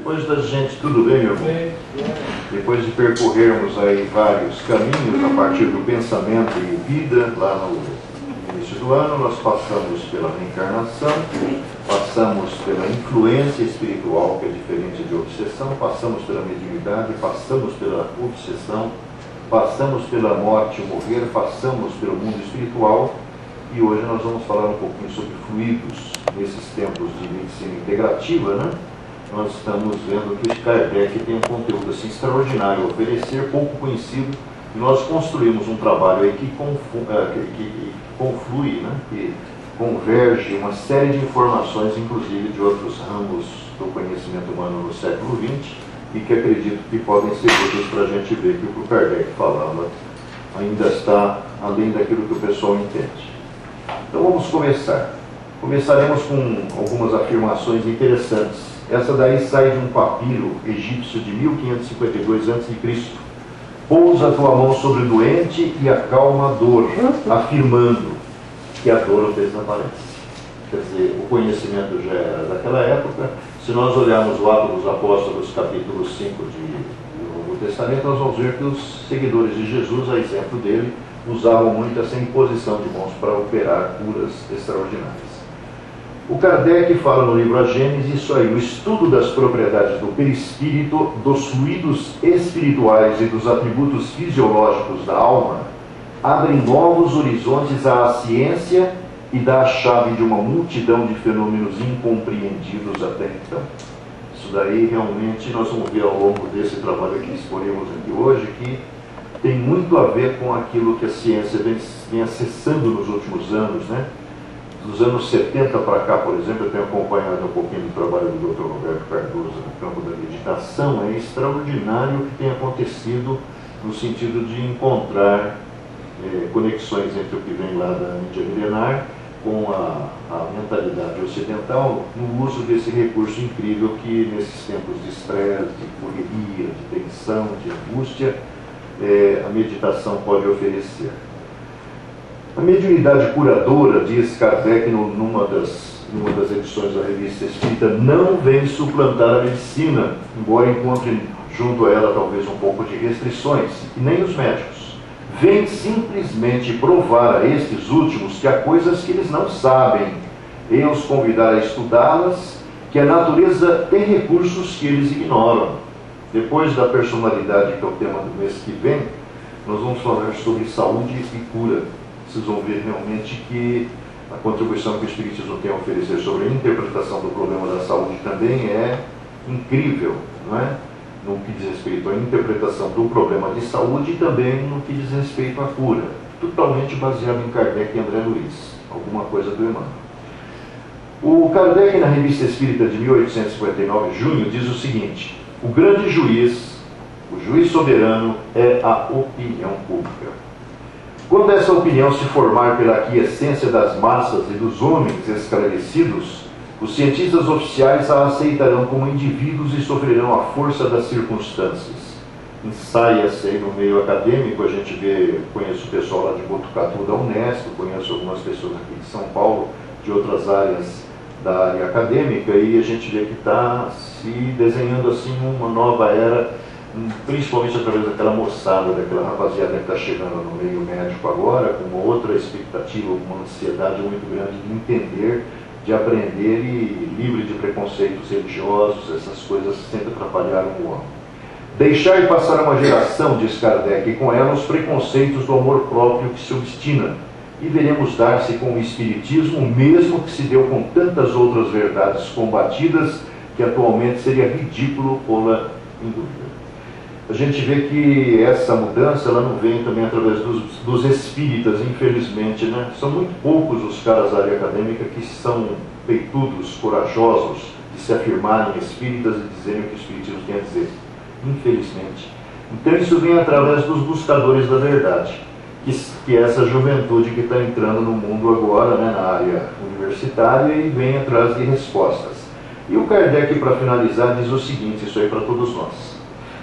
Depois da gente, tudo bem, meu irmão? Depois de percorrermos aí vários caminhos a partir do pensamento e vida, lá no início do ano, nós passamos pela reencarnação, passamos pela influência espiritual, que é diferente de obsessão, passamos pela mediunidade, passamos pela obsessão, passamos pela morte e morrer, passamos pelo mundo espiritual, e hoje nós vamos falar um pouquinho sobre fluidos. Nesses tempos de medicina integrativa, né? Nós estamos vendo que o Kardec tem um conteúdo assim extraordinário a oferecer, pouco conhecido, e nós construímos um trabalho aí que conflui, né? Que converge uma série de informações, inclusive de outros ramos do conhecimento humano no século XX, e que acredito que podem ser úteis para a gente ver que o que o Kardec falava ainda está além daquilo que o pessoal entende. Então vamos começar. Começaremos com algumas afirmações interessantes. Essa daí sai de um papiro egípcio de 1552 a.C. Pousa a tua mão sobre o doente e acalma a dor, afirmando que a dor o desaparece. Quer dizer, o conhecimento já era daquela época. Se nós olharmos o Atos dos Apóstolos, capítulo 5 do Novo Testamento, nós vamos ver que os seguidores de Jesus, a exemplo dele, usavam muito essa imposição de mãos para operar curas extraordinárias. O Kardec fala no livro A Gênese isso aí: o estudo das propriedades do perispírito, dos fluidos espirituais e dos atributos fisiológicos da alma abrem novos horizontes à ciência e dá a chave de uma multidão de fenômenos incompreendidos até então. Isso daí realmente nós vamos ver ao longo desse trabalho que exponemos aqui hoje, que tem muito a ver com aquilo que a ciência vem acessando nos últimos anos, né? Dos anos 70 para cá, por exemplo, eu tenho acompanhado um pouquinho do trabalho do Dr. Roberto Cardoso no campo da meditação. É extraordinário o que tem acontecido no sentido de encontrar conexões entre o que vem lá da Índia milenar com a mentalidade ocidental no uso desse recurso incrível que nesses tempos de estresse, de correria, de tensão, de angústia, a meditação pode oferecer. A mediunidade curadora, diz Kardec numa das edições da Revista Espírita, não vem suplantar a medicina, embora encontre junto a ela talvez um pouco de restrições, e nem os médicos. Vem simplesmente provar a estes últimos que há coisas que eles não sabem, e os convidar a estudá-las, que a natureza tem recursos que eles ignoram. Depois da personalidade, que é o tema do mês que vem, nós vamos falar sobre saúde e cura. Vocês vão ver realmente que a contribuição que o Espiritismo tem a oferecer sobre a interpretação do problema da saúde também é incrível, não é? No que diz respeito à interpretação do problema de saúde e também no que diz respeito à cura. Totalmente baseado em Kardec e André Luiz, alguma coisa do Emmanuel. O Kardec, na Revista Espírita de 1859, junho, diz o seguinte: o grande juiz, o juiz soberano, é a opinião pública. Quando essa opinião se formar pela aquiescência das massas e dos homens esclarecidos, os cientistas oficiais a aceitarão como indivíduos e sofrerão a força das circunstâncias. Ensaia-se aí no meio acadêmico, a gente vê, conheço o pessoal lá de Botucatu da Unesp, conheço algumas pessoas aqui de São Paulo, de outras áreas da área acadêmica, e a gente vê que está se desenhando assim uma nova era, principalmente através daquela moçada, daquela rapaziada que está chegando no meio médico agora, com uma outra expectativa, uma ansiedade muito grande de entender, de aprender e livre de preconceitos religiosos, essas coisas sempre atrapalharam o homem. Deixar e passar uma geração, diz Kardec, e com ela os preconceitos do amor próprio que se obstina, e veremos dar-se com o Espiritismo o mesmo que se deu com tantas outras verdades combatidas, que atualmente seria ridículo pô-la em dúvida. A gente vê que essa mudança ela não vem também através dos espíritas, infelizmente, né? São muito poucos os caras da área acadêmica que são peitudos, corajosos, de se afirmarem espíritas e dizerem o que o espiritismo tem a dizer. Infelizmente. Então isso vem através dos buscadores da verdade, que é essa juventude que está entrando no mundo agora, né, na área universitária, e vem atrás de respostas. E o Kardec, para finalizar, diz o seguinte, isso aí para todos nós: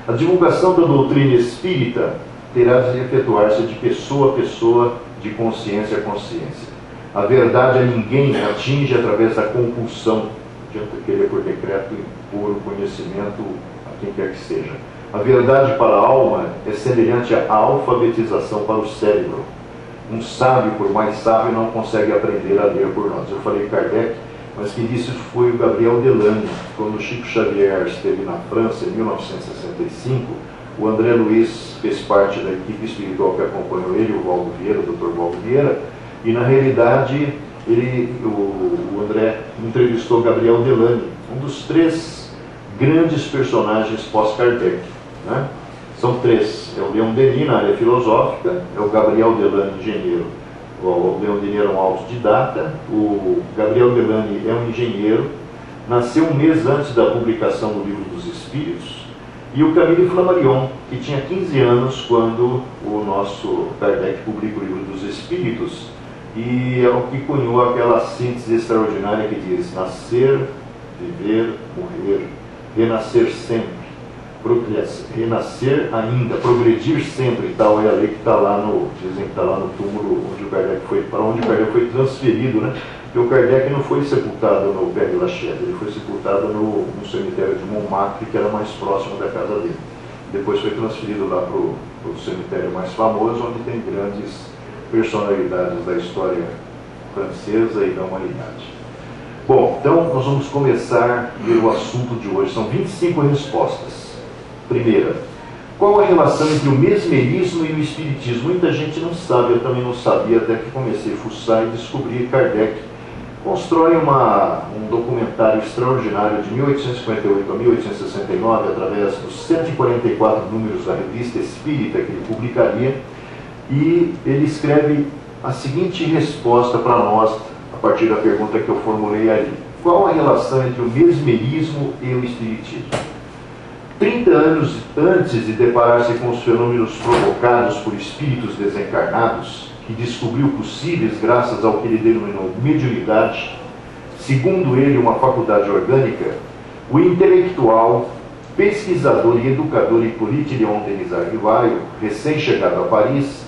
a divulgação da doutrina espírita terá de efetuar-se de pessoa a pessoa, de consciência a consciência. A verdade a ninguém atinge através da compulsão, adianta querer por decreto por o conhecimento a quem quer que seja. A verdade para a alma é semelhante à alfabetização para o cérebro. Um sábio, por mais sábio, não consegue aprender a ler por nós. Eu falei Kardec, mas quem disse isso foi o Gabriel Delany. Quando o Chico Xavier esteve na França, em 1965, o André Luiz fez parte da equipe espiritual que acompanhou ele, o Valdo Vieira, o Dr. Valdo Vieira, e na realidade o André entrevistou Gabriel Delany, um dos 3 grandes personagens pós-Kardec, né? São 3, é o Leon Denis na área filosófica, é o Gabriel Delany, engenheiro. O Leon Denis era um autodidata, o Gabriel Delany é um engenheiro, nasceu um mês antes da publicação do Livro dos Espíritos, e o Camille Flammarion, que tinha 15 anos quando o nosso Kardec publica o Livro dos Espíritos, e é o que cunhou aquela síntese extraordinária que diz: nascer, viver, morrer, renascer sempre, renascer ainda, progredir sempre, e tal é a lei que está lá no, dizem que está lá no túmulo onde o Kardec foi, para onde o Kardec foi transferido, né? Porque o Kardec não foi sepultado no Père Lachaise, ele foi sepultado no cemitério de Montmartre, que era mais próximo da casa dele. Depois foi transferido lá para o cemitério mais famoso, onde tem grandes personalidades da história francesa e da humanidade. Bom, então nós vamos começar a ver o assunto de hoje. São 25 respostas. Primeira, qual a relação entre o mesmerismo e o espiritismo? Muita gente não sabe, eu também não sabia até que comecei a fuçar e descobri que Kardec constrói um documentário extraordinário de 1858 a 1869, através dos 144 números da Revista Espírita que ele publicaria, e ele escreve a seguinte resposta para nós, a partir da pergunta que eu formulei ali. Qual a relação entre o mesmerismo e o espiritismo? 30 anos antes de deparar-se com os fenômenos provocados por espíritos desencarnados, que descobriu possíveis graças ao que ele denominou mediunidade, segundo ele uma faculdade orgânica, o intelectual, pesquisador e educador Hippolyte Léon Denis Arrivaille, recém-chegado a Paris,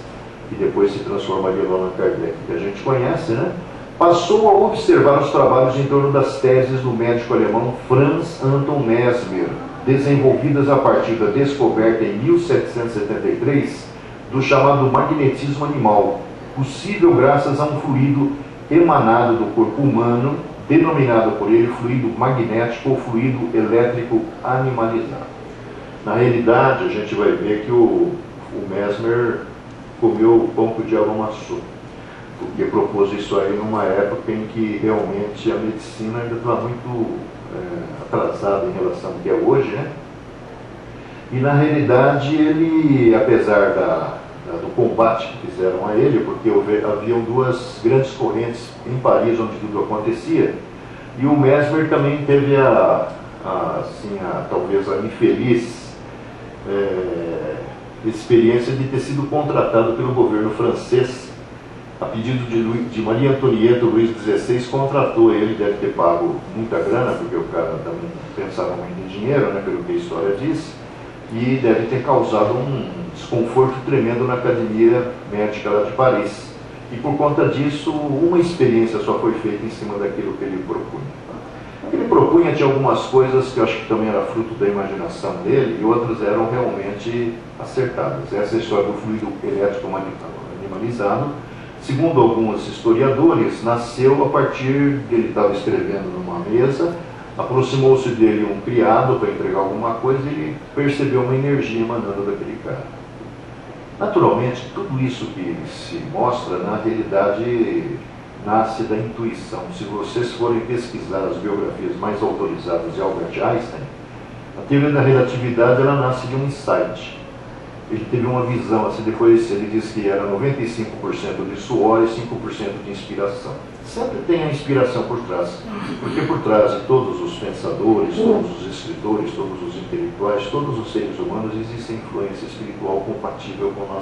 que depois se transformaria no Allan Kardec, que a gente conhece, né? Passou a observar os trabalhos em torno das teses do médico alemão Franz Anton Mesmer, desenvolvidas a partir da descoberta em 1773 do chamado magnetismo animal, possível graças a um fluido emanado do corpo humano, denominado por ele fluido magnético ou fluido elétrico animalizado. Na realidade, a gente vai ver que o Mesmer comeu o pão que o diabo amassou, porque propôs isso aí numa época em que realmente a medicina ainda estava muito atrasada em relação ao que é hoje, né? E na realidade ele, apesar do combate que fizeram a ele, porque haviam 2 grandes correntes em Paris onde tudo acontecia, e o Mesmer também teve talvez a infeliz experiência de ter sido contratado pelo governo francês, a pedido de Maria Antonieta. Luís XVI contratou ele, deve ter pago muita grana, porque o cara também pensava muito em dinheiro, né, pelo que a história diz, e deve ter causado um desconforto tremendo na Academia Médica lá de Paris. E por conta disso, uma experiência só foi feita em cima daquilo que ele propunha. Ele propunha tinha algumas coisas que eu acho que também era fruto da imaginação dele, e outras eram realmente acertadas. Essa é a história do fluido elétrico animalizado, segundo alguns historiadores, nasceu a partir de ele estava escrevendo numa mesa, aproximou-se dele um criado para entregar alguma coisa e ele percebeu uma energia emanando daquele cara. Naturalmente, tudo isso que se mostra, na realidade, nasce da intuição. Se vocês forem pesquisar as biografias mais autorizadas de Albert Einstein, a teoria da relatividade ela nasce de um insight. Ele teve uma visão, assim, depois ele disse que era 95% de suor e 5% de inspiração. Sempre tem a inspiração por trás, porque por trás de todos os pensadores, todos os escritores, todos os intelectuais, todos os seres humanos, existe influência espiritual compatível com a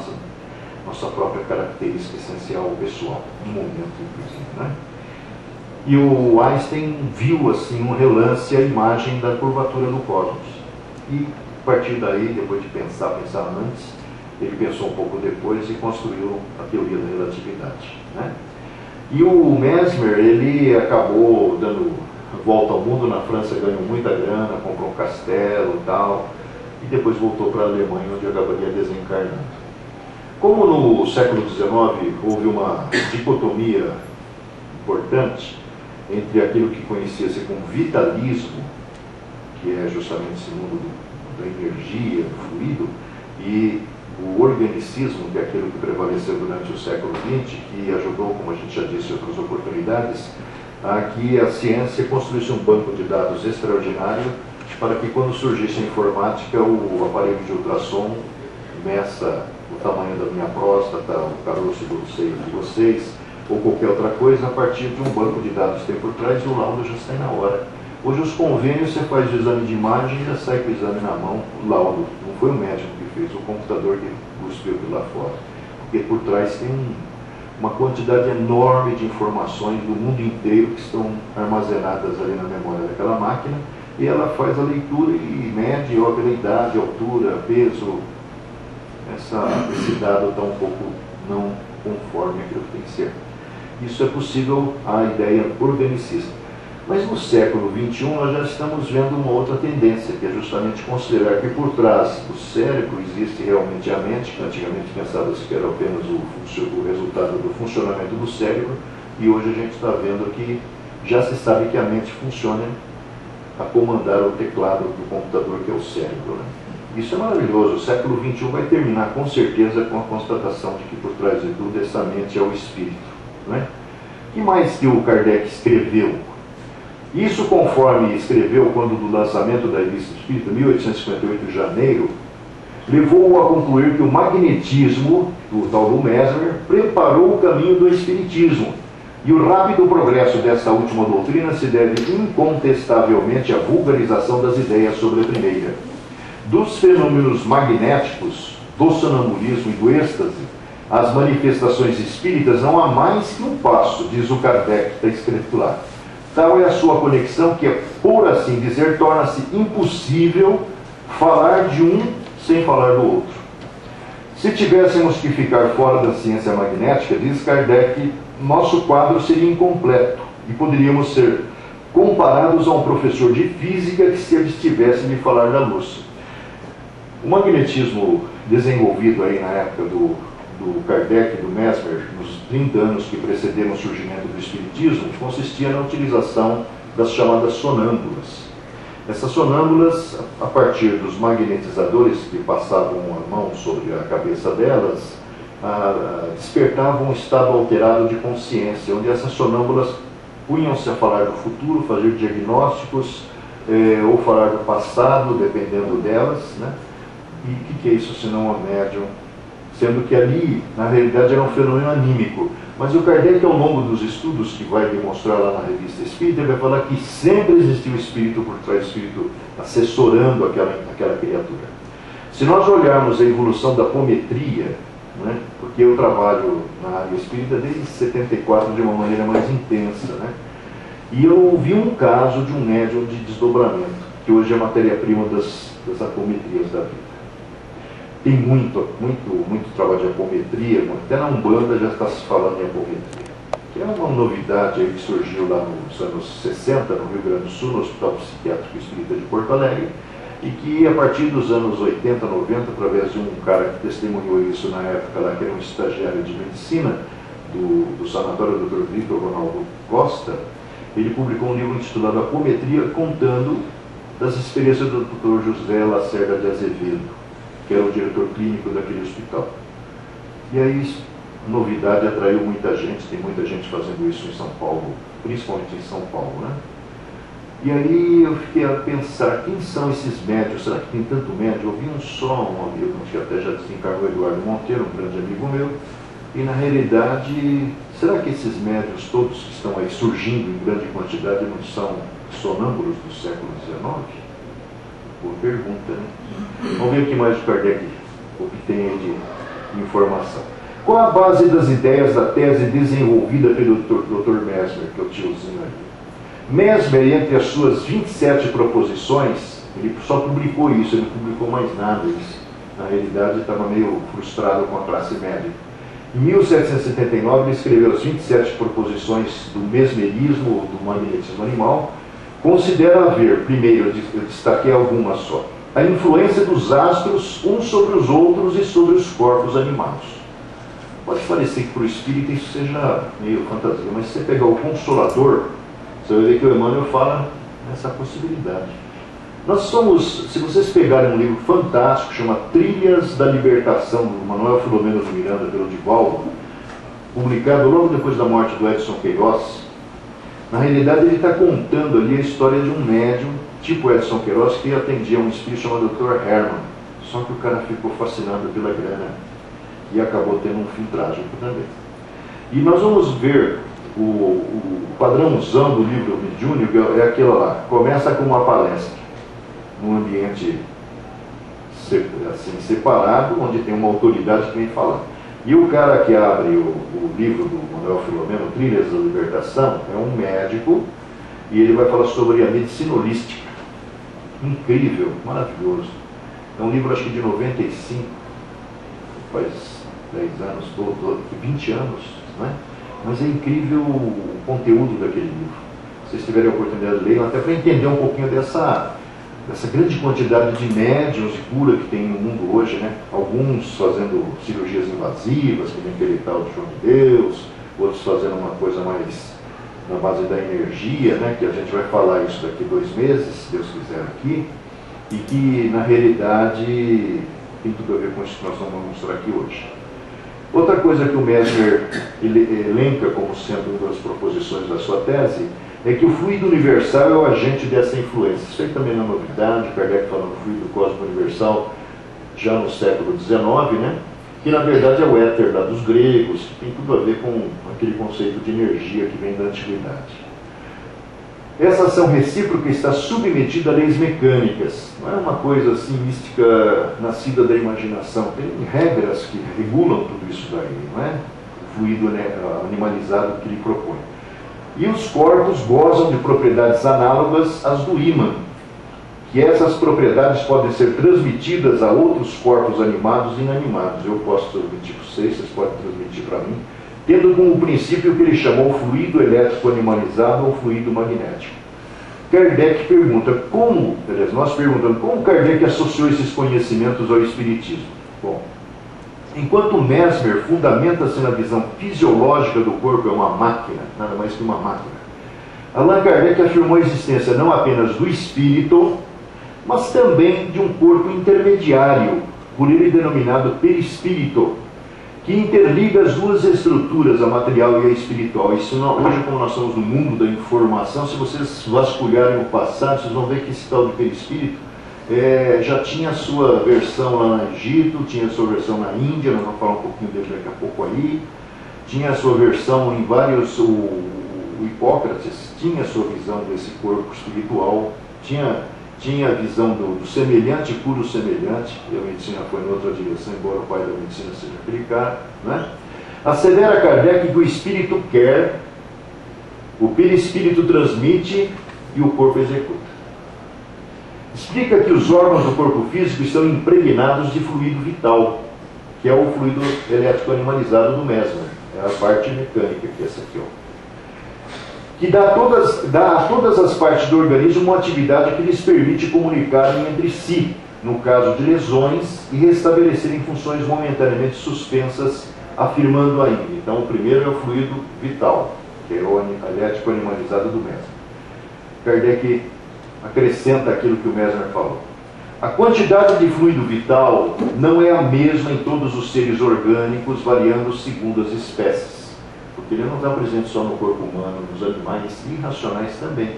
nossa própria característica essencial pessoal, no momento, inclusive, né? E o Einstein viu, assim, um relance a imagem da curvatura do cosmos. E, a partir daí, depois de pensar antes, ele pensou um pouco depois e construiu a teoria da relatividade, né? E o Mesmer, ele acabou dando volta ao mundo, na França ganhou muita grana, comprou um castelo e tal, e depois voltou para a Alemanha, onde acabaria desencarnando. Como no século XIX houve uma dicotomia importante entre aquilo que conhecia-se como vitalismo, que é justamente esse mundo da energia, do fluido, e o organicismo, que é aquilo que prevaleceu durante o século XX, que ajudou, como a gente já disse, em outras oportunidades, a que a ciência construísse um banco de dados extraordinário para que, quando surgisse a informática, o aparelho de ultrassom meça o tamanho da minha próstata, o caroço do seio de vocês, ou qualquer outra coisa, a partir de um banco de dados que tem por trás, e o laudo já sai na hora. Hoje os convênios, você faz o exame de imagem e já sai com o exame na mão, o laudo. Não foi o médico que fez, o computador que cuspiu aquilo lá fora. Porque por trás tem uma quantidade enorme de informações do mundo inteiro que estão armazenadas ali na memória daquela máquina, e ela faz a leitura e mede pela idade, altura, peso. Esse dado está um pouco não conforme aquilo que tem que ser. Isso é possível a ideia organicista. Mas no século XXI nós já estamos vendo uma outra tendência, que é justamente considerar que por trás do cérebro existe realmente a mente, que antigamente pensava-se que era apenas o resultado do funcionamento do cérebro, e hoje a gente está vendo que já se sabe que a mente funciona a comandar o teclado do computador, que é o cérebro, né? Isso é maravilhoso. O século XXI vai terminar com certeza com a constatação de que por trás de tudo essa mente é o espírito, né? O que mais que o Kardec escreveu? Isso, conforme escreveu quando do lançamento da Revista Espírita, 1858 de janeiro, levou-o a concluir que o magnetismo do tal do Mesmer preparou o caminho do espiritismo, e o rápido progresso dessa última doutrina se deve incontestavelmente à vulgarização das ideias sobre a primeira. Dos fenômenos magnéticos, do sonambulismo e do êxtase, as manifestações espíritas não há mais que um passo, diz o Kardec, está escrito lá. Tal é a sua conexão que, por assim dizer, torna-se impossível falar de um sem falar do outro. Se tivéssemos que ficar fora da ciência magnética, diz Kardec, nosso quadro seria incompleto e poderíamos ser comparados a um professor de física que se abstivesse de falar da luz. O magnetismo desenvolvido aí na época do Kardec e do Mesmer, nos 30 anos que precederam o surgimento do Espiritismo, consistia na utilização das chamadas sonâmbulas. Essas sonâmbulas, a partir dos magnetizadores que passavam a mão sobre a cabeça delas, despertavam um estado alterado de consciência, onde essas sonâmbulas punham-se a falar do futuro, fazer diagnósticos, ou falar do passado, dependendo delas, né? E o que é isso senão a médium? Sendo que ali, na realidade, era um fenômeno anímico. Mas o Kardec, ao longo dos estudos que vai demonstrar lá na Revista Espírita, ele vai falar que sempre existiu o espírito por trás do espírito, assessorando aquela criatura. Se nós olharmos a evolução da apometria, né, porque eu trabalho na área espírita desde 74 de uma maneira mais intensa, né, e eu vi um caso de um médium de desdobramento, que hoje é matéria-prima das apometrias da vida. Tem muito trabalho de apometria, até na Umbanda já está se falando em apometria, que é uma novidade aí que surgiu lá nos anos 60, no Rio Grande do Sul, no Hospital Psiquiátrico Espírita de Porto Alegre, e que a partir dos anos 80, 90, através de um cara que testemunhou isso na época lá, que era um estagiário de medicina do sanatório Dr. Vitor Ronaldo Costa, ele publicou um livro intitulado Apometria, contando das experiências do Dr. José Lacerda de Azevedo, que era o diretor clínico daquele hospital. E aí, novidade, atraiu muita gente, tem muita gente fazendo isso em São Paulo, principalmente em São Paulo, né? E aí eu fiquei a pensar, quem são esses médios? Será que tem tanto médio? Eu vi um amigo, que até já desencarnou, Eduardo Monteiro, um grande amigo meu, e na realidade, será que esses médios todos que estão aí surgindo em grande quantidade não são sonâmbulos do século XIX? Boa pergunta, né? Vamos ver o que mais o Kardec obtém aí de informação. Qual a base das ideias da tese desenvolvida pelo Dr. Mesmer, que é o tiozinho aí? Mesmer, entre as suas 27 proposições, ele só publicou isso, ele não publicou mais nada. Ele, na realidade, estava meio frustrado com a classe média. Em 1779, ele escreveu as 27 proposições do mesmerismo, do magnetismo animal, considera haver, primeiro, eu destaquei algumas só, a influência dos astros uns sobre os outros e sobre os corpos animados. Pode parecer que para o espírita isso seja meio fantasia, mas se você pegar o Consolador, você vai ver que o Emmanuel fala nessa possibilidade. Nós somos, se vocês pegarem um livro fantástico, chama Trilhas da Libertação, do Manuel Filomeno de Miranda, pelo Divaldo, publicado logo depois da morte do Edson Queiroz, na realidade ele está contando ali a história de um médium, tipo Edson Queiroz, que atendia um espírito chamado Dr. Herman, só que o cara ficou fascinado pela grana e acabou tendo um fim trágico também. E nós vamos ver o padrãozão do livro mediúnico, é aquilo lá, começa com uma palestra, num ambiente assim, separado, onde tem uma autoridade que vem falando. E o cara que abre o livro do Manuel Filomeno, Trilhas da Libertação, é um médico, e ele vai falar sobre a medicina holística. Incrível, maravilhoso. É um livro, acho que de 95, faz 10 anos, 20 anos, né? Mas é incrível o conteúdo daquele livro. Se vocês tiverem a oportunidade de ler, até para entender um pouquinho dessa grande quantidade de médiuns e cura que tem no mundo hoje, né? Alguns fazendo cirurgias invasivas, que nem aquele tal de João de Deus, outros fazendo uma coisa mais na base da energia, né? Que a gente vai falar isso daqui 2 meses, se Deus quiser aqui, e que na realidade tem tudo a ver com isso que nós vamos mostrar aqui hoje. Outra coisa que o Mesmer elenca como sendo uma das proposições da sua tese é que o fluido universal é o agente dessa influência. Isso aí também não é novidade, Kardec falando do fluido cósmico universal já no século XIX, né? Que na verdade é o éter lá dos gregos, que tem tudo a ver com aquele conceito de energia que vem da antiguidade. Essa ação recíproca está submetida a leis mecânicas. Não é uma coisa assim mística nascida da imaginação. Tem regras que regulam tudo isso daí, não é? O fluido animalizado que ele propõe. E os corpos gozam de propriedades análogas às do ímã, que essas propriedades podem ser transmitidas a outros corpos animados e inanimados. Eu posso transmitir para vocês, vocês podem transmitir para mim, tendo como princípio o que ele chamou fluido elétrico animalizado ou fluido magnético. Kardec pergunta como, aliás, nós perguntamos como Kardec associou esses conhecimentos ao Espiritismo. Bom, enquanto Mesmer fundamenta-se na visão fisiológica do corpo é uma máquina, nada mais que uma máquina, Allan Kardec afirmou a existência não apenas do espírito, mas também de um corpo intermediário, por ele denominado perispírito, que interliga as duas estruturas, a material e a espiritual. Isso hoje, como nós estamos no mundo da informação, se vocês vasculharem o passado, vocês vão ver que esse tal de perispírito já tinha a sua versão lá no Egito, tinha a sua versão na Índia, nós vamos falar um pouquinho dele daqui a pouco aí, tinha a sua versão em vários, o Hipócrates tinha a sua visão desse corpo espiritual, tinha a visão do semelhante e puro semelhante, e a medicina foi em outra direção, embora o pai da medicina seja aquele cara, né? Assevera Kardec que o espírito quer, o perispírito transmite e o corpo executa. Explica que os órgãos do corpo físico estão impregnados de fluido vital, que é o fluido elétrico animalizado do Mesmer, é a parte mecânica, que é essa aqui, ó. Que dá a todas as partes do organismo uma atividade que lhes permite comunicarem entre si, no caso de lesões, e restabelecerem funções momentaneamente suspensas, afirmando ainda. Então, o primeiro é o fluido vital, que é o elétrico animalizado do Mesmer. Kardec acrescenta aquilo que o Mesmer falou. A quantidade de fluido vital não é a mesma em todos os seres orgânicos, variando segundo as espécies. Porque ele não está presente só no corpo humano, nos animais irracionais também.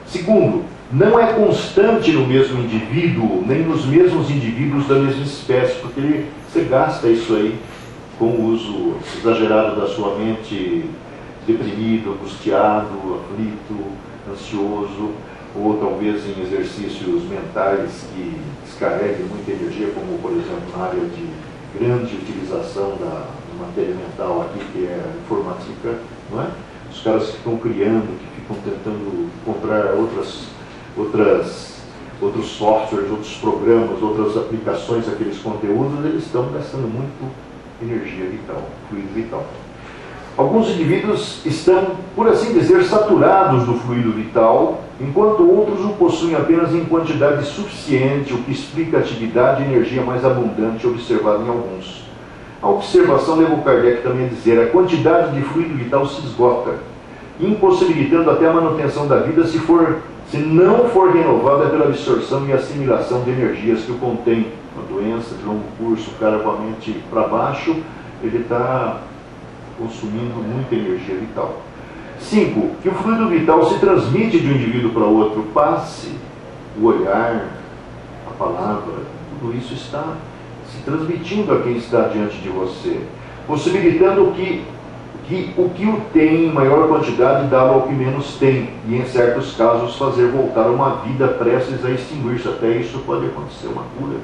Segundo, não é constante no mesmo indivíduo, nem nos mesmos indivíduos da mesma espécie, porque você gasta isso aí com o uso exagerado da sua mente, deprimido, angustiado, aflito, ansioso, ou talvez em exercícios mentais que descarreguem muita energia, como, por exemplo, na área de grande utilização da matéria mental aqui, que é a informática, não é? Os caras que ficam criando, que ficam tentando encontrar outros softwares, outros programas, outras aplicações àqueles conteúdos, eles estão gastando muito energia vital, fluido vital. Alguns indivíduos estão, por assim dizer, saturados do fluido vital enquanto outros o possuem apenas em quantidade suficiente, o que explica a atividade e energia mais abundante observada em alguns. A observação leva o Kardec também a dizer: a quantidade de fluido vital se esgota, impossibilitando até a manutenção da vida se não for renovada pela absorção e assimilação de energias que o contém. Uma doença de longo curso, o cara com a mente para baixo, ele está consumindo muita energia vital. 5. Que o fluido vital se transmite de um indivíduo para outro. Passe, o olhar, a palavra, tudo isso está se transmitindo a quem está diante de você, possibilitando que o que o tem em maior quantidade dá ao que menos tem, e em certos casos fazer voltar uma vida prestes a extinguir-se. Até isso pode acontecer, uma cura.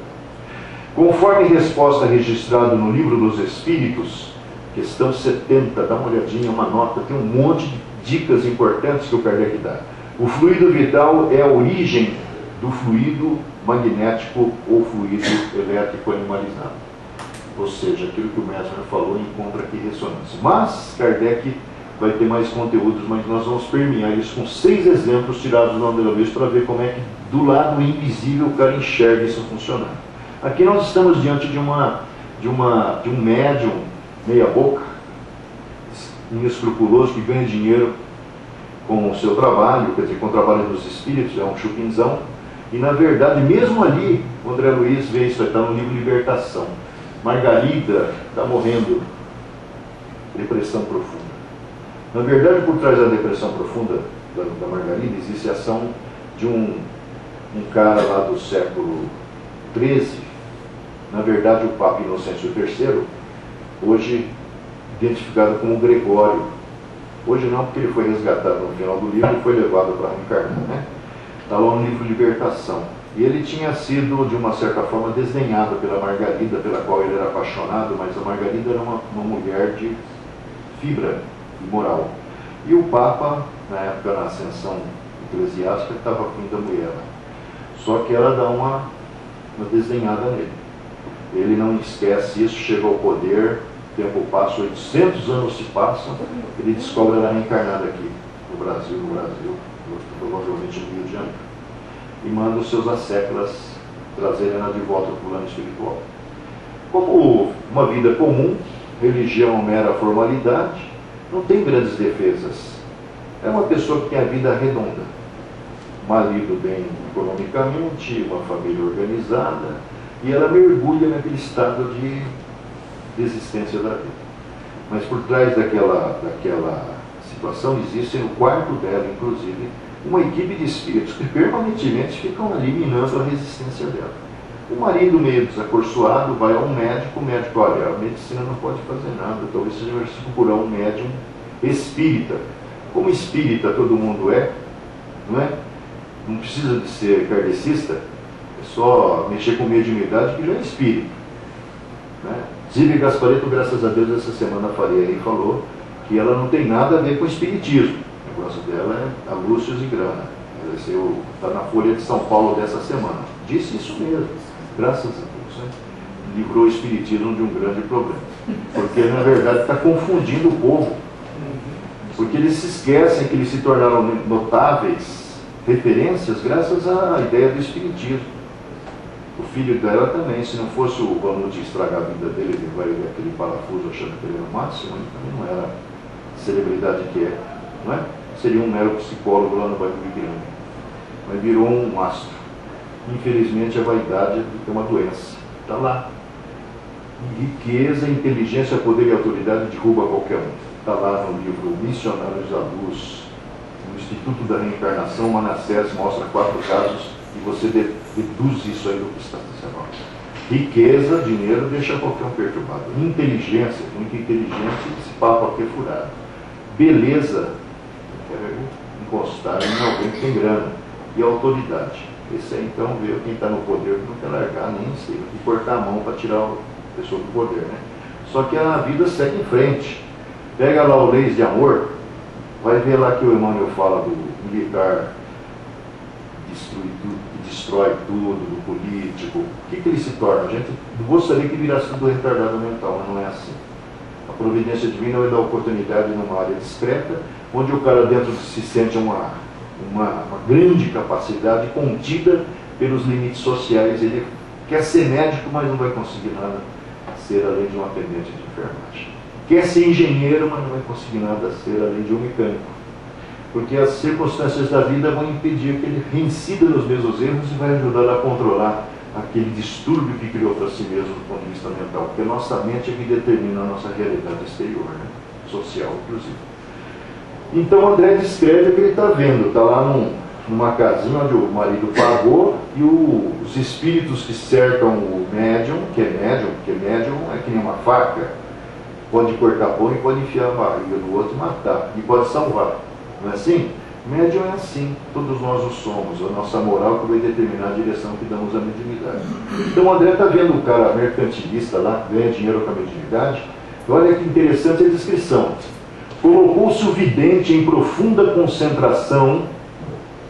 Conforme resposta registrada no Livro dos Espíritos, questão 70, dá uma olhadinha, uma nota, tem um monte de dicas importantes que o Kardec dá. O fluido vital é a origem do fluido magnético ou fluido elétrico animalizado. Ou seja, aquilo que o mestre falou encontra aqui ressonância. Mas Kardec vai ter mais conteúdos, mas nós vamos permear isso com 6 exemplos tirados do André Luiz para ver como é que do lado invisível o cara enxerga isso funcionando. Aqui nós estamos diante de um médium meia boca, inescrupuloso, que ganha dinheiro com o seu trabalho, quer dizer, com o trabalho dos espíritos, é um chupinzão. E na verdade, mesmo ali, o André Luiz vê isso, está no livro Libertação. Margarida está morrendo, depressão profunda. Na verdade, por trás da depressão profunda da Margarida, existe a ação de um cara lá do século XIII, na verdade o Papa Inocêncio III, hoje identificado como Gregório. Hoje não, porque ele foi resgatado no final do livro e foi levado para reencarnar, né? Está lá no livro Libertação. E ele tinha sido, de uma certa forma, desdenhado pela Margarida, pela qual ele era apaixonado, mas a Margarida era uma mulher de fibra e moral. E o Papa, na época, na ascensão eclesiástica, estava afim da mulher. Só que ela dá uma desdenhada nele. Ele não esquece isso, chega ao poder, o tempo passa, 800 anos se passam, ele descobre ela reencarnada aqui, no Brasil, provavelmente no Rio de Janeiro, e manda os seus asseclas trazerem ela de volta para o plano espiritual. Como uma vida comum, religião mera formalidade, não tem grandes defesas. É uma pessoa que tem a vida redonda, marido bem economicamente, uma família organizada, e ela mergulha naquele estado de existência da vida. Mas por trás daquela situação existe no quarto dela, inclusive, uma equipe de espíritos que permanentemente ficam ali minando a resistência dela. O marido, meio desacorçoado, vai a um médico, o médico: olha, a medicina não pode fazer nada, talvez seja necessário procurar um médium espírita. Como espírita todo mundo é, não é? Não precisa de ser kardecista, é só mexer com mediunidade que já é espírito, né? Zíbia Gasparetto, graças a Deus, essa semana a Faria aí falou que ela não tem nada a ver com espiritismo. O negócio dela é a Lúcius e Grana. Está na Folha de São Paulo dessa semana. Disse isso mesmo, graças a Deus, né? Livrou o espiritismo de um grande problema. Porque, na verdade, está confundindo o povo. Porque eles se esquecem que eles se tornaram notáveis referências graças à ideia do espiritismo. O filho dela também, se não fosse o Vanucci estragar a vida dele, ele vai ver aquele parafuso achando que ele é o máximo, ele também não era a celebridade que é, não é? Seria um mero psicólogo lá no bairro do Ipiranga. Mas virou um astro. Infelizmente a vaidade é uma doença. Está lá. Riqueza, inteligência, poder e autoridade derruba qualquer um. Está lá no livro Missionários da Luz, no Instituto da Reencarnação. Manassés mostra 4 casos e você deduz isso aí do que está dizendo. Riqueza, dinheiro, deixa qualquer um perturbado. Inteligência, muito inteligente, esse papo aqui é furado. Beleza, quero encostar em alguém que tem grana. E autoridade. Esse aí então vê quem está no poder, não quer largar nem em cima, e cortar a mão para tirar a pessoa do poder, né? Só que a vida segue em frente. Pega lá o Leis de Amor, vai ver lá que o Emmanuel fala do militar destrói tudo, do político. O que ele se torna? A gente gostaria que virasse tudo retardado mental, mas não é assim. A providência divina vai dar oportunidade numa área discreta, onde o cara dentro se sente uma uma grande capacidade contida pelos limites sociais. Ele quer ser médico, mas não vai conseguir nada ser além de um atendente de enfermagem. Quer ser engenheiro, mas não vai conseguir nada ser além de um mecânico. Porque as circunstâncias da vida vão impedir que ele reincida nos mesmos erros e vai ajudar a controlar aquele distúrbio que criou para si mesmo do ponto de vista mental. Porque a nossa mente é que determina a nossa realidade exterior, né? Social, inclusive. Então André descreve o que ele está vendo. Está lá numa casinha onde o marido pagou e os espíritos que cercam o médium, que é médium, porque médium é que nem uma faca, pode cortar pão e pode enfiar a barriga do outro e matar, e pode salvar. Não é assim? Médium é assim, todos nós o somos, a nossa moral que vai determinar a direção que damos à mediunidade. Então o André está vendo o cara mercantilista lá, ganha dinheiro com a mediunidade. Olha que interessante a descrição. Colocou-se o vidente em profunda concentração.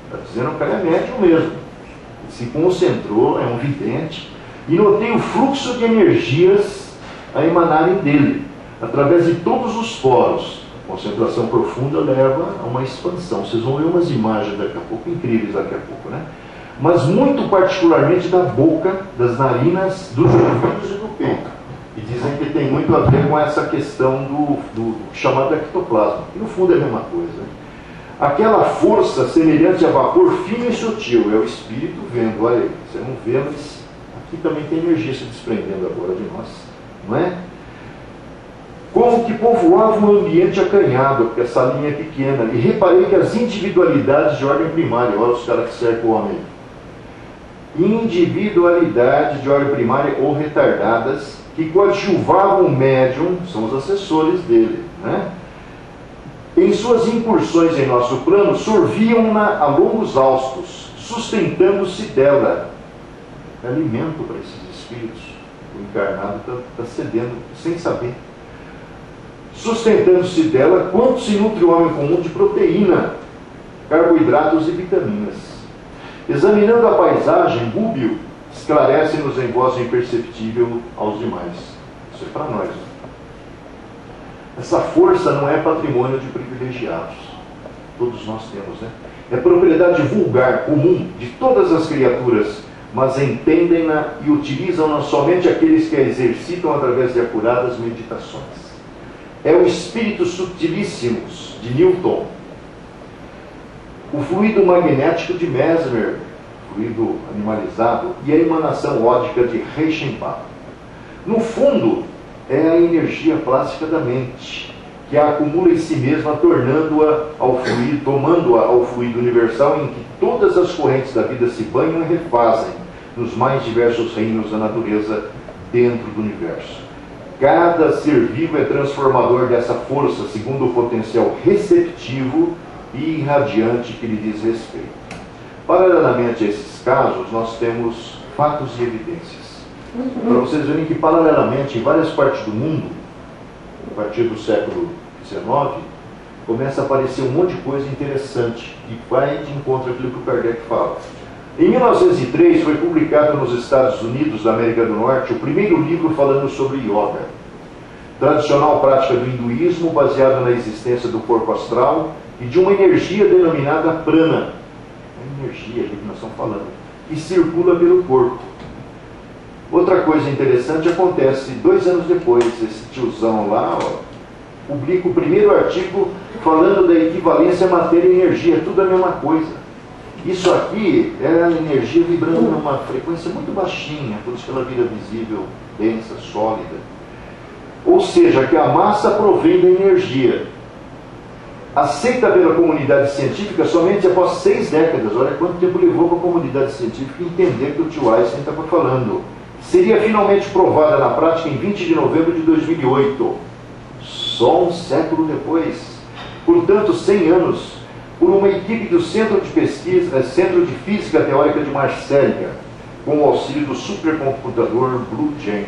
Está dizendo que o cara é médium mesmo. Ele se concentrou, é um vidente, e notei o fluxo de energias a emanarem dele, através de todos os poros. Concentração profunda leva a uma expansão. Vocês vão ver umas imagens daqui a pouco, incríveis daqui a pouco, né? Mas muito particularmente da boca, das narinas, dos ouvidos e do peito. E dizem que tem muito a ver com essa questão do chamado ectoplasma, que no fundo é a mesma coisa, né? Aquela força semelhante a vapor fino e sutil, é o espírito vendo. Olha aí, você não vê, mas aqui também tem energia se desprendendo agora de nós, não é? Como que povoava um ambiente acanhado, porque essa linha é pequena, e reparei que as individualidades de ordem primária, olha os caras que cercam o homem, individualidades de ordem primária ou retardadas, que coadjuvavam o médium, são os assessores dele, né? Em suas incursões em nosso plano, sorviam-na a longos haustos, sustentando-se dela. É alimento para esses espíritos. O encarnado está cedendo, sem saber. Sustentando-se dela, quanto se nutre o homem comum de proteína, carboidratos e vitaminas. Examinando a paisagem, Búbio esclarece-nos em voz imperceptível aos demais. Isso é para nós. Essa força não é patrimônio de privilegiados. Todos nós temos, né? É propriedade vulgar, comum, de todas as criaturas, mas entendem-na e utilizam-na somente aqueles que a exercitam através de acuradas meditações. É o espírito sutilíssimos de Newton, o fluido magnético de Mesmer, fluido animalizado, e a emanação ódica de Reichenbach. No fundo, é a energia plástica da mente, que a acumula em si mesma, tornando-a ao fluido, tomando-a ao fluido universal em que todas as correntes da vida se banham e refazem nos mais diversos reinos da natureza dentro do universo. Cada ser vivo é transformador dessa força, segundo o potencial receptivo e irradiante que lhe diz respeito. Paralelamente a esses casos, nós temos fatos e evidências. Para vocês verem que, paralelamente, em várias partes do mundo, a partir do século XIX, começa a aparecer um monte de coisa interessante que vai de encontro àquilo que o Kardec fala. Em 1903 foi publicado nos Estados Unidos da América do Norte o primeiro livro falando sobre yoga, tradicional prática do hinduísmo baseada na existência do corpo astral e de uma energia denominada prana, a energia que nós estamos falando, que circula pelo corpo. Outra coisa interessante acontece 2 anos depois. Esse tiozão lá publica o primeiro artigo falando da equivalência matéria e energia, tudo a mesma coisa. Isso aqui é a energia vibrando numa frequência muito baixinha, por isso que ela vira visível, densa, sólida. Ou seja, que a massa provém da energia. Aceita pela comunidade científica somente após 6 décadas. Olha quanto tempo levou para a comunidade científica entender que o tio Einstein estava falando. Seria finalmente provada na prática em 20 de novembro de 2008. Só um século depois. Portanto, 100 anos. Por uma equipe do Centro de Pesquisa, Centro de Física Teórica de Marsella, com o auxílio do supercomputador Blue Gene.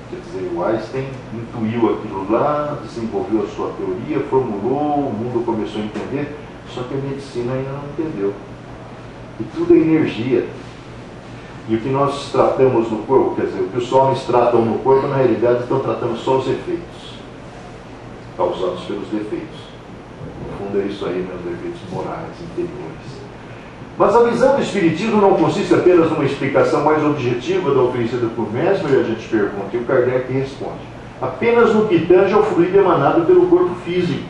Quer dizer, o Einstein intuiu aquilo lá, desenvolveu a sua teoria, formulou, o mundo começou a entender, só que a medicina ainda não entendeu. E tudo é energia. E o que nós tratamos no corpo, quer dizer, o que os homens tratam no corpo, na realidade estão tratando só os efeitos, causados pelos defeitos. No fundo é isso aí, meus defeitos morais, interiores. Mas a visão do Espiritismo não consiste apenas numa explicação mais objetiva da oferecida por Mesmer, a gente pergunta, e o Kardec responde, apenas no que tange ao fluido emanado pelo corpo físico.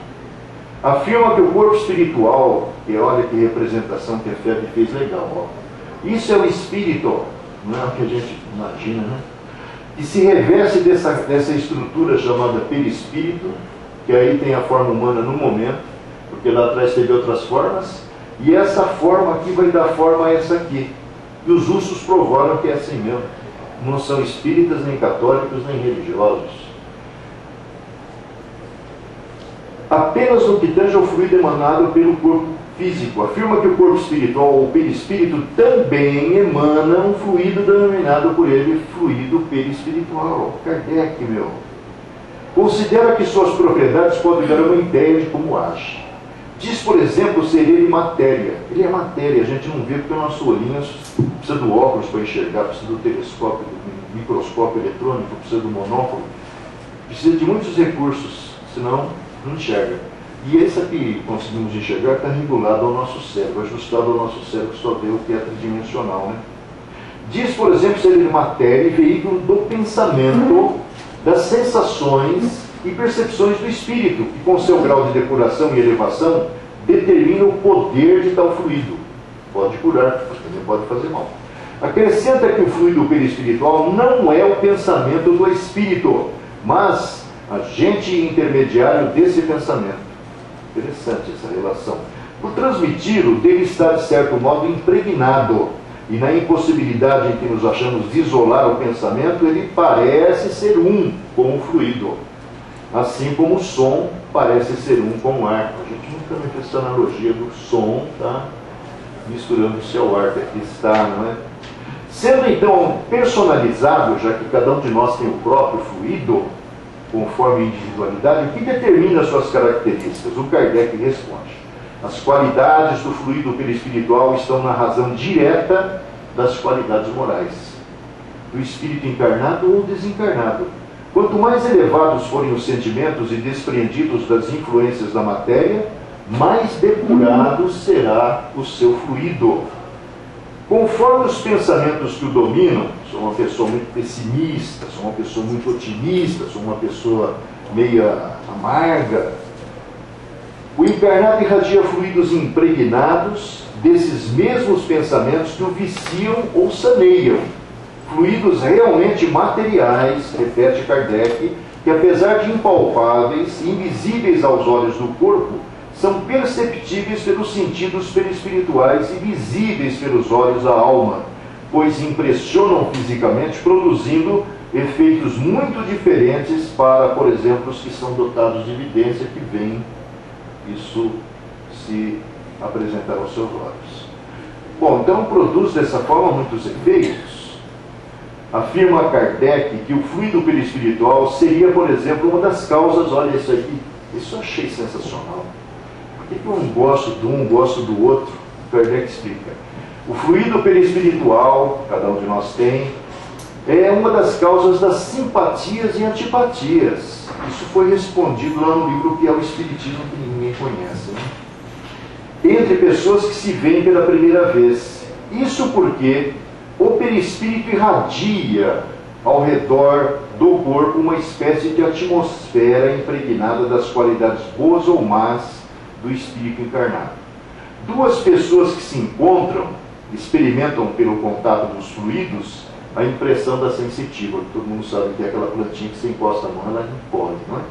Afirma que o corpo espiritual, e olha que representação que a FEB fez legal, ó. Isso é o espírito, não é o que a gente imagina, né? Que se reveste dessa estrutura chamada perispírito, que aí tem a forma humana no momento, porque lá atrás teve outras formas, e essa forma aqui vai dar forma a essa aqui. E os russos provaram que é assim mesmo. Não são espíritas, nem católicos, nem religiosos. Apenas no que tange ao fluido emanado pelo corpo físico. Afirma que o corpo espiritual, ou perispírito, também emana um fluido denominado por ele fluido perispiritual. Kardec, meu. Considera que suas propriedades podem dar uma ideia de como age. Diz, por exemplo, ser ele matéria. Ele é matéria, a gente não vê porque o nosso olhinho precisa do óculos para enxergar, precisa do telescópio, do microscópio eletrônico, precisa do monóculo, precisa de muitos recursos, senão não enxerga. E esse aqui conseguimos enxergar está regulado ao nosso cérebro, ajustado ao nosso cérebro, que só vê o que é tridimensional, né? Diz, por exemplo, ser ele matéria e veículo do pensamento, das sensações e percepções do espírito, que com seu grau de depuração e elevação determina o poder de tal fluido. Pode curar, mas também pode fazer mal. Acrescenta que o fluido perispiritual não é o pensamento do espírito, mas agente intermediário desse pensamento. Interessante essa relação. Por transmiti-lo, dele está, de certo modo, impregnado, e na impossibilidade em que nos achamos de isolar o pensamento, ele parece ser um com o fluido. Assim como o som parece ser um com o ar. A gente nunca me fez essa analogia do som, tá? Misturando-se ao ar, que aqui está, não é? Sendo então personalizado, já que cada um de nós tem o próprio fluido, conforme a individualidade, o que determina suas características? O Kardec responde. As qualidades do fluido perispiritual estão na razão direta das qualidades morais, do espírito encarnado ou desencarnado. Quanto mais elevados forem os sentimentos e desprendidos das influências da matéria, mais depurado será o seu fluido. Conforme os pensamentos que o dominam, sou uma pessoa muito pessimista, sou uma pessoa muito otimista, sou uma pessoa meia amarga, o encarnado irradia fluidos impregnados desses mesmos pensamentos que o viciam ou saneiam. Fluidos realmente materiais, repete Kardec, que apesar de impalpáveis, invisíveis aos olhos do corpo, são perceptíveis pelos sentidos perispirituais e visíveis pelos olhos da alma, pois impressionam fisicamente, produzindo efeitos muito diferentes para, por exemplo, os que são dotados de evidência, que veem isso se apresentar aos seus olhos. Bom, então produz dessa forma muitos efeitos. Afirma Kardec que o fluido perispiritual seria, por exemplo, uma das causas, olha isso aqui, isso eu achei sensacional. Por que eu não gosto de um, gosto do outro? Kardec explica. O fluido perispiritual, cada um de nós tem, é uma das causas das simpatias e antipatias. Isso foi respondido lá no livro que é o Espiritismo, que ninguém conhece, né? Entre pessoas que se veem pela primeira vez. Isso porque o perispírito irradia ao redor do corpo uma espécie de atmosfera impregnada das qualidades boas ou más do espírito encarnado. Duas pessoas que se encontram experimentam pelo contato dos fluidos a impressão da sensitiva, que todo mundo sabe que é aquela plantinha que você encosta a mão, ela não pode, não é?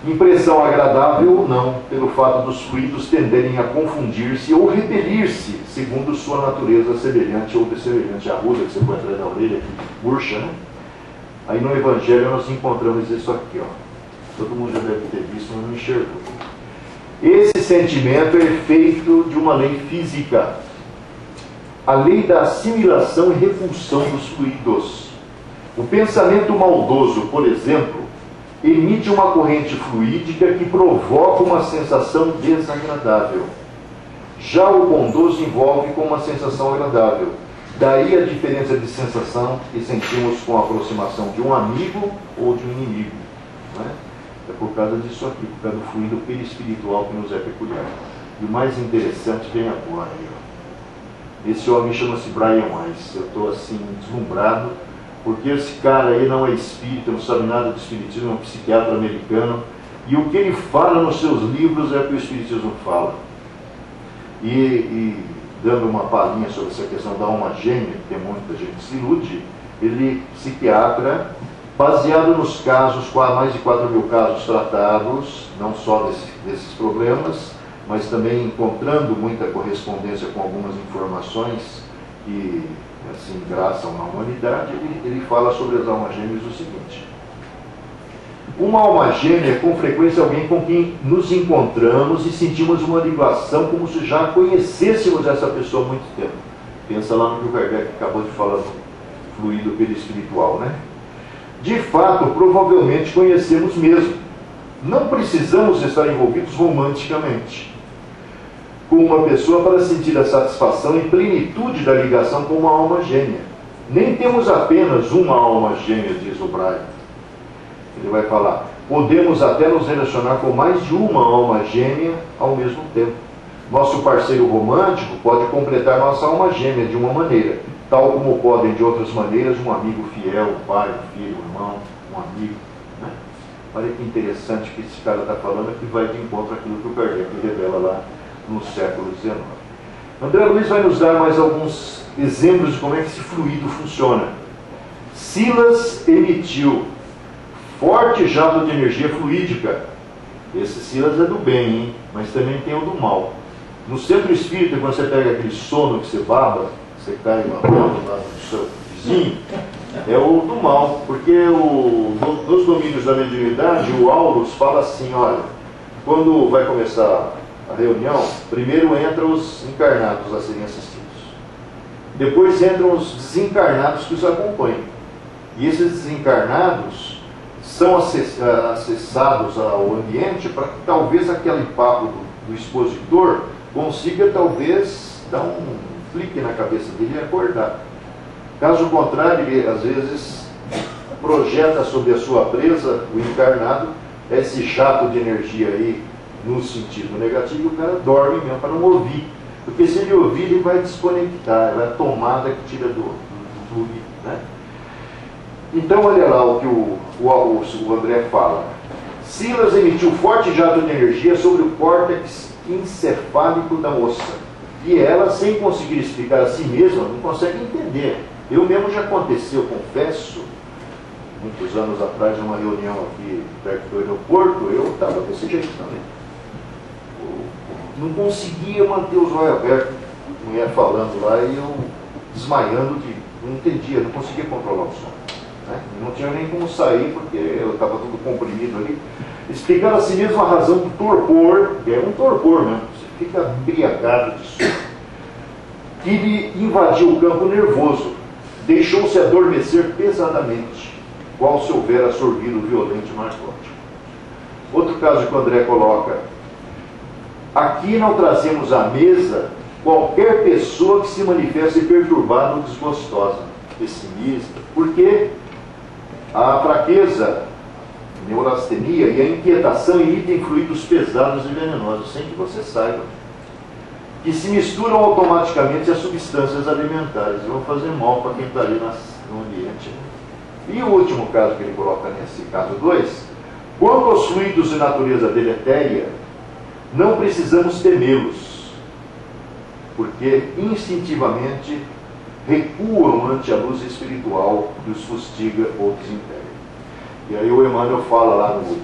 Impressão agradável ou não, pelo fato dos fluidos tenderem a confundir-se ou repelir-se, segundo sua natureza semelhante ou dessemelhante à ruda que você põe atrás da orelha, que murcha, né? Aí no Evangelho nós encontramos isso aqui, ó. Todo mundo já deve ter visto, mas não enxergou. Esse sentimento é efeito de uma lei física, a lei da assimilação e repulsão dos fluidos. O pensamento maldoso, por exemplo, emite uma corrente fluídica que provoca uma sensação desagradável. Já o bondoso envolve com uma sensação agradável. Daí a diferença de sensação que sentimos com a aproximação de um amigo ou de um inimigo, não é? É por causa disso aqui, por causa do fluido perispiritual que nos é peculiar. E o mais interessante vem agora aí, ó. Esse homem chama-se Brian Weiss. Eu estou assim, deslumbrado, porque esse cara aí não é espírita, não sabe nada do espiritismo, é um psiquiatra americano, e o que ele fala nos seus livros é o que o espiritismo fala. E dando uma palhinha sobre essa questão da alma gêmea, que tem muita gente que se ilude, ele, psiquiatra, baseado nos casos, mais de 4.000 casos tratados, não só desses problemas, mas também encontrando muita correspondência com algumas informações que assim engraçam na humanidade, ele fala sobre as almas gêmeas o seguinte: uma alma gêmea é com frequência alguém com quem nos encontramos e sentimos uma ligação como se já conhecêssemos essa pessoa há muito tempo. Pensa lá no que o Kardec acabou de falar do fluido perispiritual, né? De fato, provavelmente conhecemos mesmo. Não precisamos estar envolvidos romanticamente com uma pessoa para sentir a satisfação e plenitude da ligação com uma alma gêmea. Nem temos apenas uma alma gêmea, diz o Brian. Ele vai falar, podemos até nos relacionar com mais de uma alma gêmea ao mesmo tempo. Nosso parceiro romântico pode completar nossa alma gêmea de uma maneira, tal como podem de outras maneiras um amigo fiel, um pai, um filho, um irmão, um amigo. Né? Olha que interessante que esse cara está falando, que vai de encontro àquilo que o Kardec revela lá no século XIX. André Luiz vai nos dar mais alguns exemplos de como é que esse fluido funciona. Silas emitiu forte jato de energia fluídica. Esse Silas é do bem, hein? Mas também tem o do mal. No centro espírita, quando você pega aquele sono que você baba, você cai babando lá do seu vizinho, é o do mal, porque nos domínios da mediunidade, o Aulus fala assim, olha, quando vai começar a reunião, primeiro entram os encarnados a serem assistidos. Depois entram os desencarnados que os acompanham. E esses desencarnados são acessados ao ambiente para que talvez aquele papo do expositor consiga talvez dar um clique na cabeça dele e acordar. Caso contrário, ele às vezes projeta sobre a sua presa, o encarnado, esse jato de energia aí no sentido negativo, e o cara dorme mesmo para não ouvir. Porque se ele ouvir, ele vai desconectar, é a tomada que tira do fluido, né? Então, olha lá o que o André fala. Silas emitiu forte jato de energia sobre o córtex encefálico da moça. E ela, sem conseguir explicar a si mesma, não consegue entender. Eu mesmo já aconteceu, confesso, muitos anos atrás, numa reunião aqui perto do aeroporto, eu estava desse jeito também. Eu não conseguia manter os olhos abertos, a mulher falando lá, e eu desmaiando, não entendia, não conseguia controlar o som. Não tinha nem como sair, porque eu estava tudo comprimido ali. Explicando a si mesmo a razão do torpor, que é um torpor mesmo, você fica embriagado de sono, que lhe invadiu o campo nervoso, deixou-se adormecer pesadamente, qual se houver absorvido violento narcótico. Outro caso que o André coloca, aqui não trazemos à mesa qualquer pessoa que se manifeste perturbada ou desgostosa, pessimista, porque a fraqueza, neurastenia e a inquietação emitem fluidos pesados e venenosos, sem que você saiba, que se misturam automaticamente às substâncias alimentares e vão fazer mal para quem está ali no ambiente. E o último caso que ele coloca nesse caso 2, quanto aos fluidos de natureza deletéria, não precisamos temê-los, porque instintivamente recuam ante a luz espiritual que os fustiga ou desintegra. E aí o Emmanuel fala lá no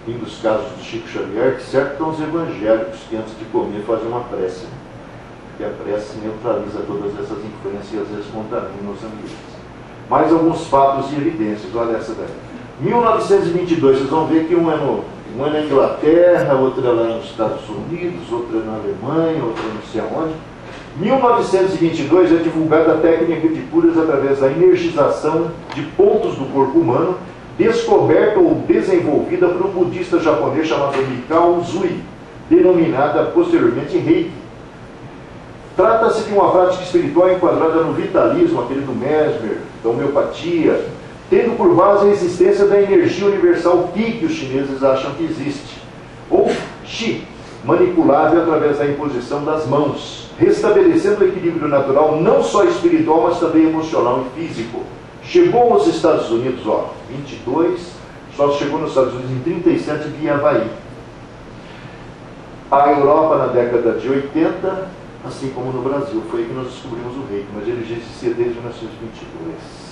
fim dos casos do Chico Xavier que certo estão os evangélicos que antes de comer fazem uma prece, porque a prece neutraliza todas essas influências e às vezes contamina os ambientes. Mais alguns fatos e evidências, olha essa daí. 1922, vocês vão ver que um é na Inglaterra, outro é lá nos Estados Unidos, outro é na Alemanha, outro é não sei aonde. 1922 é divulgada a técnica de curas através da energização de pontos do corpo humano, descoberta ou desenvolvida por um budista japonês chamado Mikao Usui, denominada posteriormente Reiki. Trata-se de uma prática espiritual enquadrada no vitalismo, aquele do Mesmer, da homeopatia, tendo por base a existência da energia universal Qi, que os chineses acham que existe, ou Qi, manipulável através da imposição das mãos, restabelecendo o equilíbrio natural não só espiritual, mas também emocional e físico. Chegou aos Estados Unidos, 22, só chegou nos Estados Unidos em 37 via Havaí. A Europa na década de 80, assim como no Brasil, foi aí que nós descobrimos o reiki, mas ele já existia desde 1922.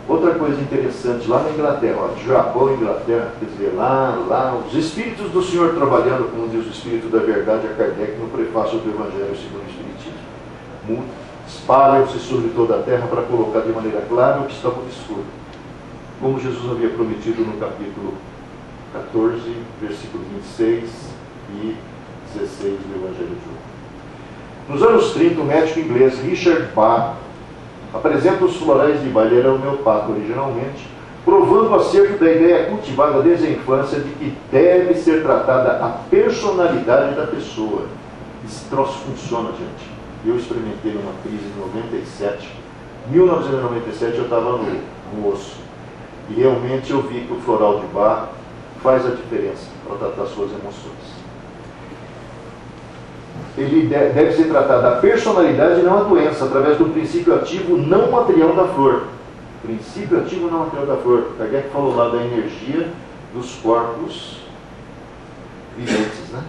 Outra coisa interessante, lá na Inglaterra, Japão, Inglaterra, quer dizer, lá, os espíritos do Senhor trabalhando, como diz o Espírito da Verdade a Kardec no prefácio do Evangelho segundo o Espiritismo. Espalham-se sobre toda a terra para colocar de maneira clara o que estava obscuro. Como Jesus havia prometido no capítulo 14, versículo 26 e 16 do Evangelho de João. Nos anos 30, o médico inglês Richard Bach apresenta os florais de Bach, ele era homeopata originalmente, provando acerca da ideia cultivada desde a infância de que deve ser tratada a personalidade da pessoa. Esse troço funciona, gente. Eu experimentei uma crise em 97. 1997 eu estava no osso. E realmente eu vi que o floral de Bach faz a diferença para tratar suas emoções. Ele deve ser tratado a personalidade e não a doença, através do princípio ativo não material da flor. Princípio ativo não material da flor. Kardec falou lá da energia dos corpos viventes, né?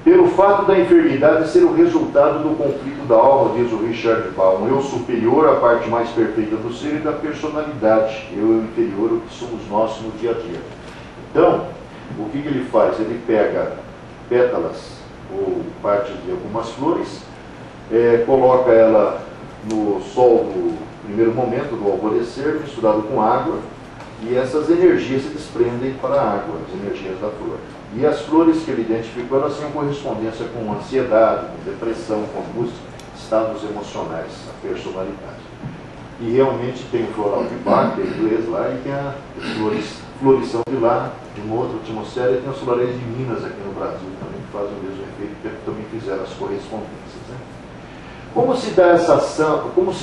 Pelo fato da enfermidade ser o resultado do conflito da alma, diz o Richard Bach, um eu superior à parte mais perfeita do ser e da personalidade, eu inferior, o que somos nós no dia a dia. Então, o que ele faz? Ele pega pétalas ou partes de algumas flores, coloca ela no sol no primeiro momento do alvorecer, misturado com água, e essas energias se desprendem para a água, as energias da flor. E as flores que ele identificou, elas tinham correspondência com ansiedade, com depressão, com angústia, estados emocionais, a personalidade. E realmente tem o floral de Bach, que é inglês lá, e tem a florição de lá, de uma outra atmosfera, e tem os florais de Minas aqui no Brasil também, que fazem o mesmo efeito, que também fizeram as correspondências. Né? Como se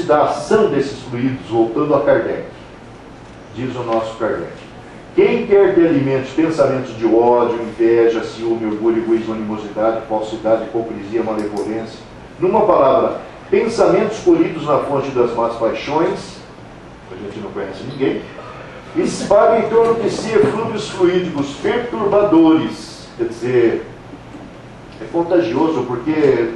dá a ação desses fluidos, voltando a Kardec? Diz o nosso Kardec. Quem quer que alimente pensamentos de ódio, inveja, ciúme, orgulho, egoísmo, animosidade, falsidade, hipocrisia, malevolência, numa palavra, pensamentos colhidos na fonte das más paixões, a gente não conhece ninguém, espalha em torno de si eflúvios fluídicos perturbadores. Quer dizer, é contagioso, porque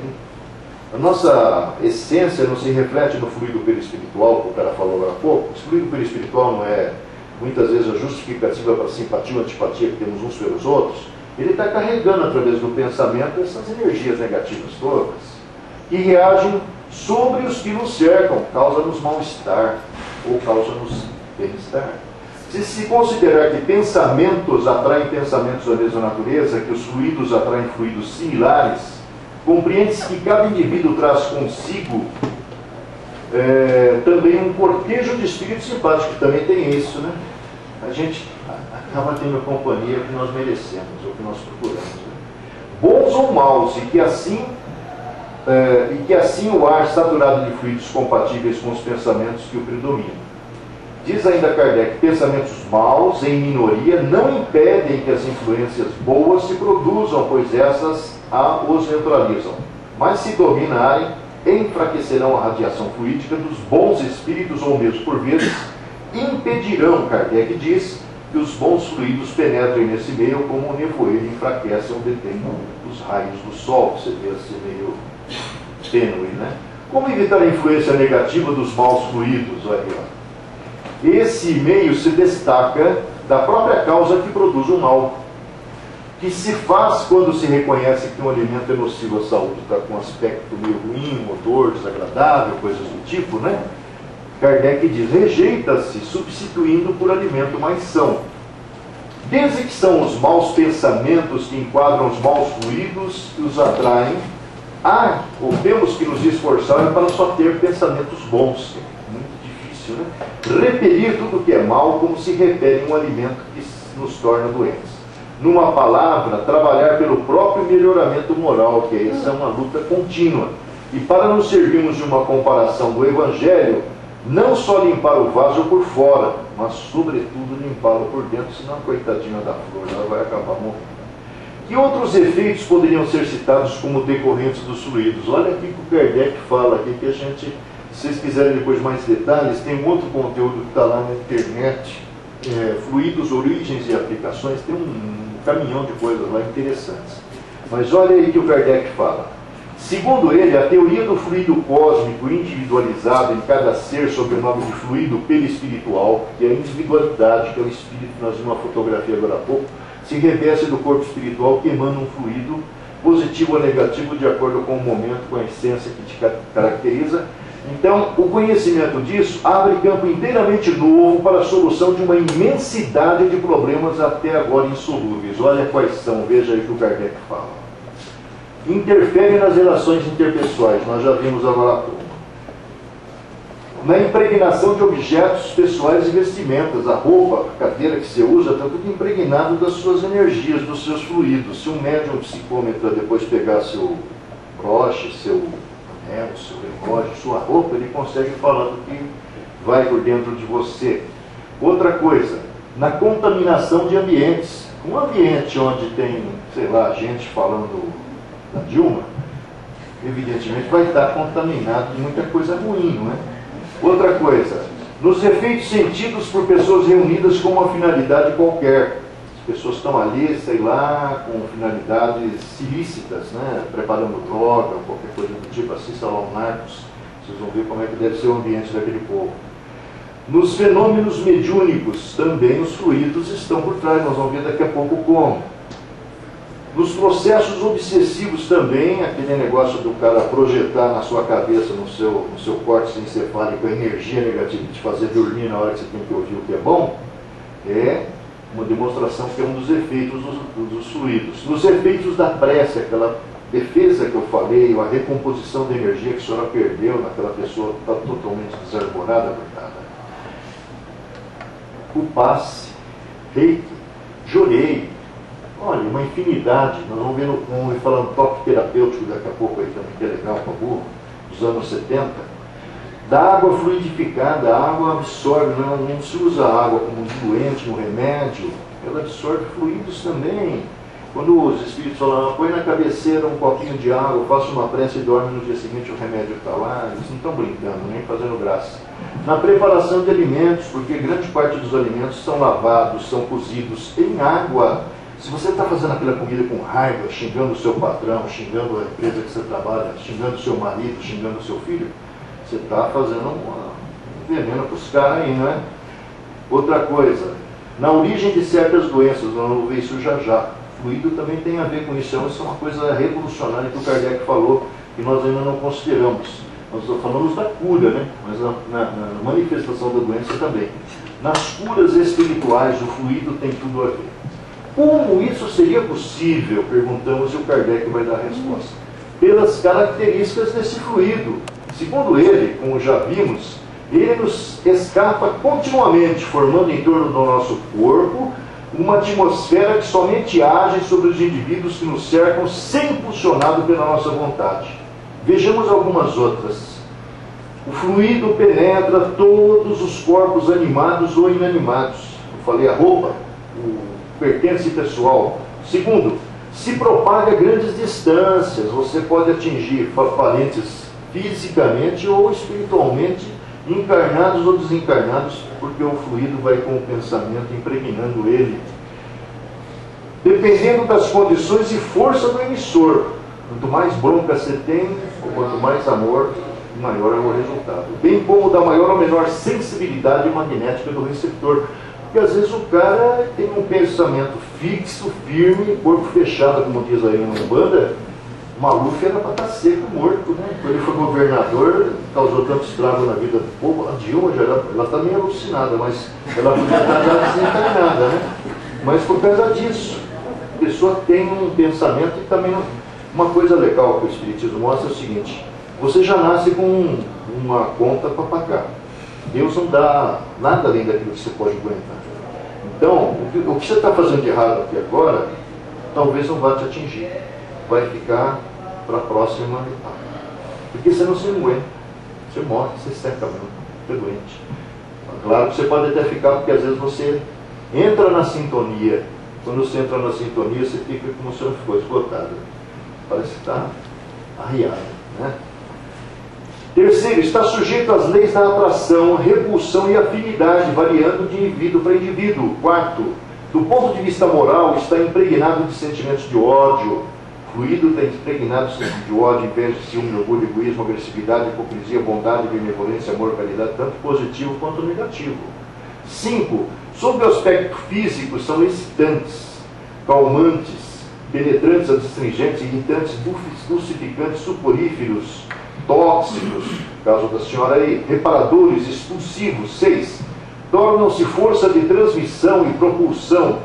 a nossa essência não se reflete no fluido perispiritual, que o cara falou agora há pouco. O fluido perispiritual não é muitas vezes a justificativa para a simpatia ou antipatia que temos uns pelos outros. Ele está carregando através do pensamento essas energias negativas todas, que reagem sobre os que nos cercam, causa-nos mal-estar ou causa-nos bem-estar. Se considerar que pensamentos atraem pensamentos da mesma natureza, que os fluidos atraem fluidos similares, compreende-se que cada indivíduo traz consigo também um cortejo de espíritos simpáticos, que também tem isso, né? A gente acaba tendo a companhia que nós merecemos, ou que nós procuramos. Né? Bons ou maus, e que assim o ar saturado de fluidos compatíveis com os pensamentos que o predominam. Diz ainda Kardec, pensamentos maus, em minoria, não impedem que as influências boas se produzam, pois essas os neutralizam. Mas se dominarem, enfraquecerão a radiação fluídica dos bons espíritos, ou mesmo, por vezes, impedirão, Kardec diz, que os bons fluidos penetrem nesse meio, como o nevoeiro enfraquece ou detém os raios do sol, que seria assim meio tênue, né? Como evitar a influência negativa dos maus fluidos? Aí, ó. Esse meio se destaca da própria causa que produz o mal, que se faz quando se reconhece que um alimento é nocivo à saúde, está com um aspecto meio ruim, um odor desagradável, coisas do tipo, né? Kardec diz, rejeita-se, substituindo por alimento mais são. Desde que são os maus pensamentos que enquadram os maus fluidos e os atraem, ou temos que nos esforçar para só ter pensamentos bons. Muito difícil, né? Repelir tudo que é mal como se repele um alimento que nos torna doentes. Numa palavra, trabalhar pelo próprio melhoramento moral, que essa é uma luta contínua. E para nos servirmos de uma comparação do Evangelho, não só limpar o vaso por fora, mas sobretudo limpá-lo por dentro, senão a coitadinha da flor ela vai acabar morrendo. Que outros efeitos poderiam ser citados como decorrentes dos fluidos? Olha aqui que o Kardec fala, aqui que a gente, se vocês quiserem depois mais detalhes, tem um outro conteúdo que está lá na internet, fluidos, origens e aplicações, tem um caminhão de coisas lá interessantes. Mas olha aí que o Kardec fala. Segundo ele, a teoria do fluido cósmico individualizado em cada ser sob o nome de fluido perispiritual, que é a individualidade, que é o espírito, nós vimos uma fotografia agora há pouco, se reveste do corpo espiritual que emana um fluido positivo ou negativo de acordo com o momento, com a essência que te caracteriza. Então, o conhecimento disso abre campo inteiramente novo para a solução de uma imensidade de problemas até agora insolúveis. Olha quais são, veja aí o que o Kardec fala. Interfere nas relações interpessoais, nós já vimos agora há pouco. Na impregnação de objetos pessoais e vestimentas, a roupa, a cadeira que você usa, está tudo impregnado das suas energias, dos seus fluidos. Se um médium psicômetra depois pegar seu broche, seu anel, seu relógio, sua roupa, ele consegue falar do que vai por dentro de você. Outra coisa, na contaminação de ambientes. Um ambiente onde tem, sei lá, gente falando da Dilma, evidentemente vai estar contaminado de muita coisa ruim, não é? Outra coisa, nos efeitos sentidos por pessoas reunidas com uma finalidade qualquer. As pessoas estão ali, sei lá, com finalidades ilícitas, né? Preparando droga, qualquer coisa do tipo, assista lá o Narcos, vocês vão ver como é que deve ser o ambiente daquele povo. Nos fenômenos mediúnicos, também os fluidos estão por trás, nós vamos ver daqui a pouco como. Nos processos obsessivos também, aquele negócio do cara projetar na sua cabeça, no seu córtex encefálico, a energia negativa de te fazer dormir na hora que você tem que ouvir o que é bom, é uma demonstração que é um dos efeitos dos fluidos. Nos efeitos da prece, aquela defesa que eu falei, a recomposição da energia que a senhora perdeu naquela pessoa que está totalmente desarborada, coitada. O passe, reiki, jorei, olha, uma infinidade. Nós vamos ver falando toque terapêutico daqui a pouco aí também, que é legal para burro, dos anos 70. Da água fluidificada, a água absorve, não se usa a água como diluente no remédio, ela absorve fluidos também. Quando os espíritos falam, põe na cabeceira um copinho de água, faça uma prece e dorme, no dia seguinte o remédio está lá, eles não estão brincando, nem fazendo graça. Na preparação de alimentos, porque grande parte dos alimentos são lavados, são cozidos em água. Se você está fazendo aquela comida com raiva, xingando o seu patrão, xingando a empresa que você trabalha, xingando o seu marido, xingando o seu filho, você está fazendo um veneno para os caras aí, não é? Outra coisa, na origem de certas doenças, nós vamos ver isso já já. Fluido também tem a ver com isso, isso é uma coisa revolucionária que o Kardec falou, que nós ainda não consideramos. Nós falamos da cura, né? Mas na manifestação da doença também. Nas curas espirituais, o fluido tem tudo a ver. Como isso seria possível? Perguntamos e o Kardec vai dar a resposta. Pelas características desse fluido. Segundo ele, como já vimos, ele nos escapa continuamente, formando em torno do nosso corpo uma atmosfera que somente age sobre os indivíduos que nos cercam, sem impulsionado pela nossa vontade. Vejamos algumas outras. O fluido penetra todos os corpos animados ou inanimados. Eu falei a roupa, o pertence pessoal. Segundo, se propaga a grandes distâncias. Você pode atingir parentes fisicamente ou espiritualmente, encarnados ou desencarnados, porque o fluido vai com o pensamento impregnando ele. Dependendo das condições e força do emissor. Quanto mais bronca você tem, ou quanto mais amor, maior é o resultado. Bem como da maior ou menor sensibilidade magnética do receptor. Porque às vezes o cara tem um pensamento fixo, firme, corpo fechado, como diz aí na Umbanda. O Maluf era para estar seco, morto, né? Quando ele foi governador, causou tanto estrago na vida do povo. A Dilma já ela está meio alucinada, mas ela podia estar já desencarnada, né? Mas por causa disso, a pessoa tem um pensamento e também uma coisa legal que o Espiritismo mostra é o seguinte: você já nasce com uma conta para pagar. Deus não dá nada além daquilo que você pode aguentar. Então, o que você está fazendo de errado aqui agora, talvez não vá te atingir. Vai ficar para a próxima etapa. Porque você não se aguenta. Você morre, você seca mesmo, fica doente. Claro que você pode até ficar, porque às vezes você entra na sintonia Quando você entra na sintonia, você fica como se não ficou esgotada. Parece que está arriado, né? Terceiro, está sujeito às leis da atração, repulsão e afinidade, variando de indivíduo para indivíduo. Quarto, do ponto de vista moral, está impregnado de sentimentos de ódio. Fluido está impregnado de sentimentos de ódio, inveja, ciúme, orgulho, egoísmo, agressividade, hipocrisia, bondade, benevolência, amor, caridade, tanto positivo quanto negativo. 5. Sob o aspecto físico, são excitantes, calmantes, penetrantes, adstringentes, irritantes, dulcificantes, suporíferos, tóxicos, caso da senhora aí, reparadores, expulsivos. 6. Tornam-se força de transmissão e propulsão.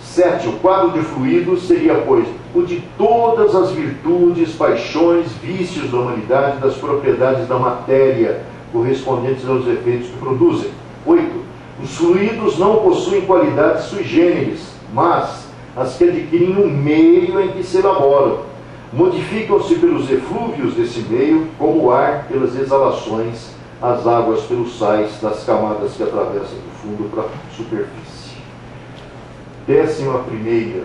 7. O quadro de fluidos seria, pois, o de todas as virtudes, paixões, vícios da humanidade, das propriedades da matéria, correspondentes aos efeitos que produzem. 8. Os fluidos não possuem qualidades sui generis, mas as que adquirem no meio em que se elaboram. Modificam-se pelos eflúvios desse meio, como o ar pelas exalações, as águas pelos sais das camadas que atravessam do fundo para a superfície. 11ª.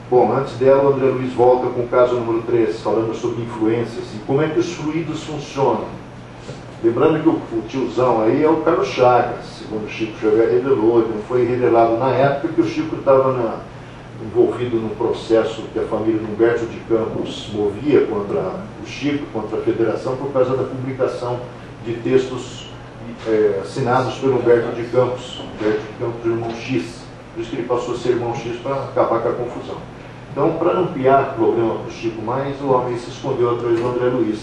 Bom, antes dela, o André Luiz volta com o caso número 3, falando sobre influências e como é que os fluidos funcionam. Lembrando que o tiozão aí é o Carlos Chagas, segundo o Chico Xavier revelou, não foi revelado na época que o Chico estava envolvido num processo que a família de Humberto de Campos movia contra o Chico, contra a Federação, por causa da publicação de textos assinados por Humberto de Campos, irmão X. Por isso que ele passou a ser irmão X para acabar com a confusão. Então, para não criar problema para o Chico mais, o homem se escondeu atrás do André Luiz,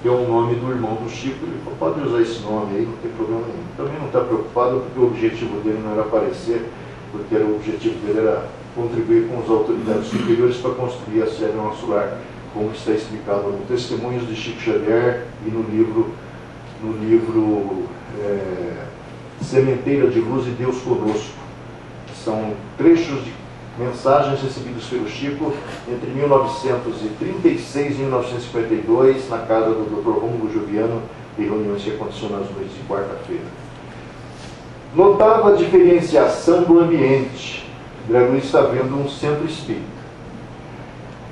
que é o nome do irmão do Chico. Ele falou, pode usar esse nome aí, não tem problema nenhum. Também não está preocupado, porque o objetivo dele não era aparecer, porque o objetivo dele era contribuir com as autoridades superiores para construir a sede Nosso Lar, como está explicado no Testemunhos de Chico Xavier e no livro Sementeira de Luz e Deus Conosco. São trechos de mensagens recebidas pelo Chico entre 1936 e 1952, na casa do Dr. Rômulo Joviano, em reuniões que aconteceram nas noites de quarta-feira. Notável a diferenciação do ambiente. André Luiz está vendo um centro espírita.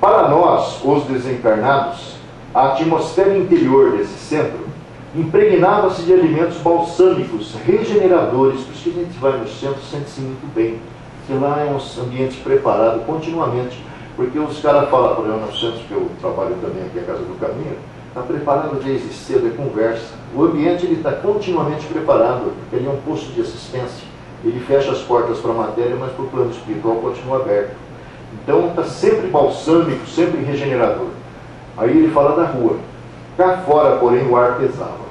Para nós, os desencarnados, a atmosfera interior desse centro impregnava-se de alimentos balsâmicos, regeneradores. Por isso que a gente vai no centro e sente-se muito bem. Porque lá é um ambiente preparado continuamente. Porque os caras falam, por exemplo, no centro, que eu trabalho também aqui, a Casa do Caminho, está preparado desde cedo, é conversa. O ambiente está continuamente preparado, porque ele é um posto de assistência. Ele fecha as portas para a matéria, mas para o plano espiritual continua aberto. Então está sempre balsâmico, sempre regenerador. Aí ele fala da rua. Cá fora, porém, o ar pesava.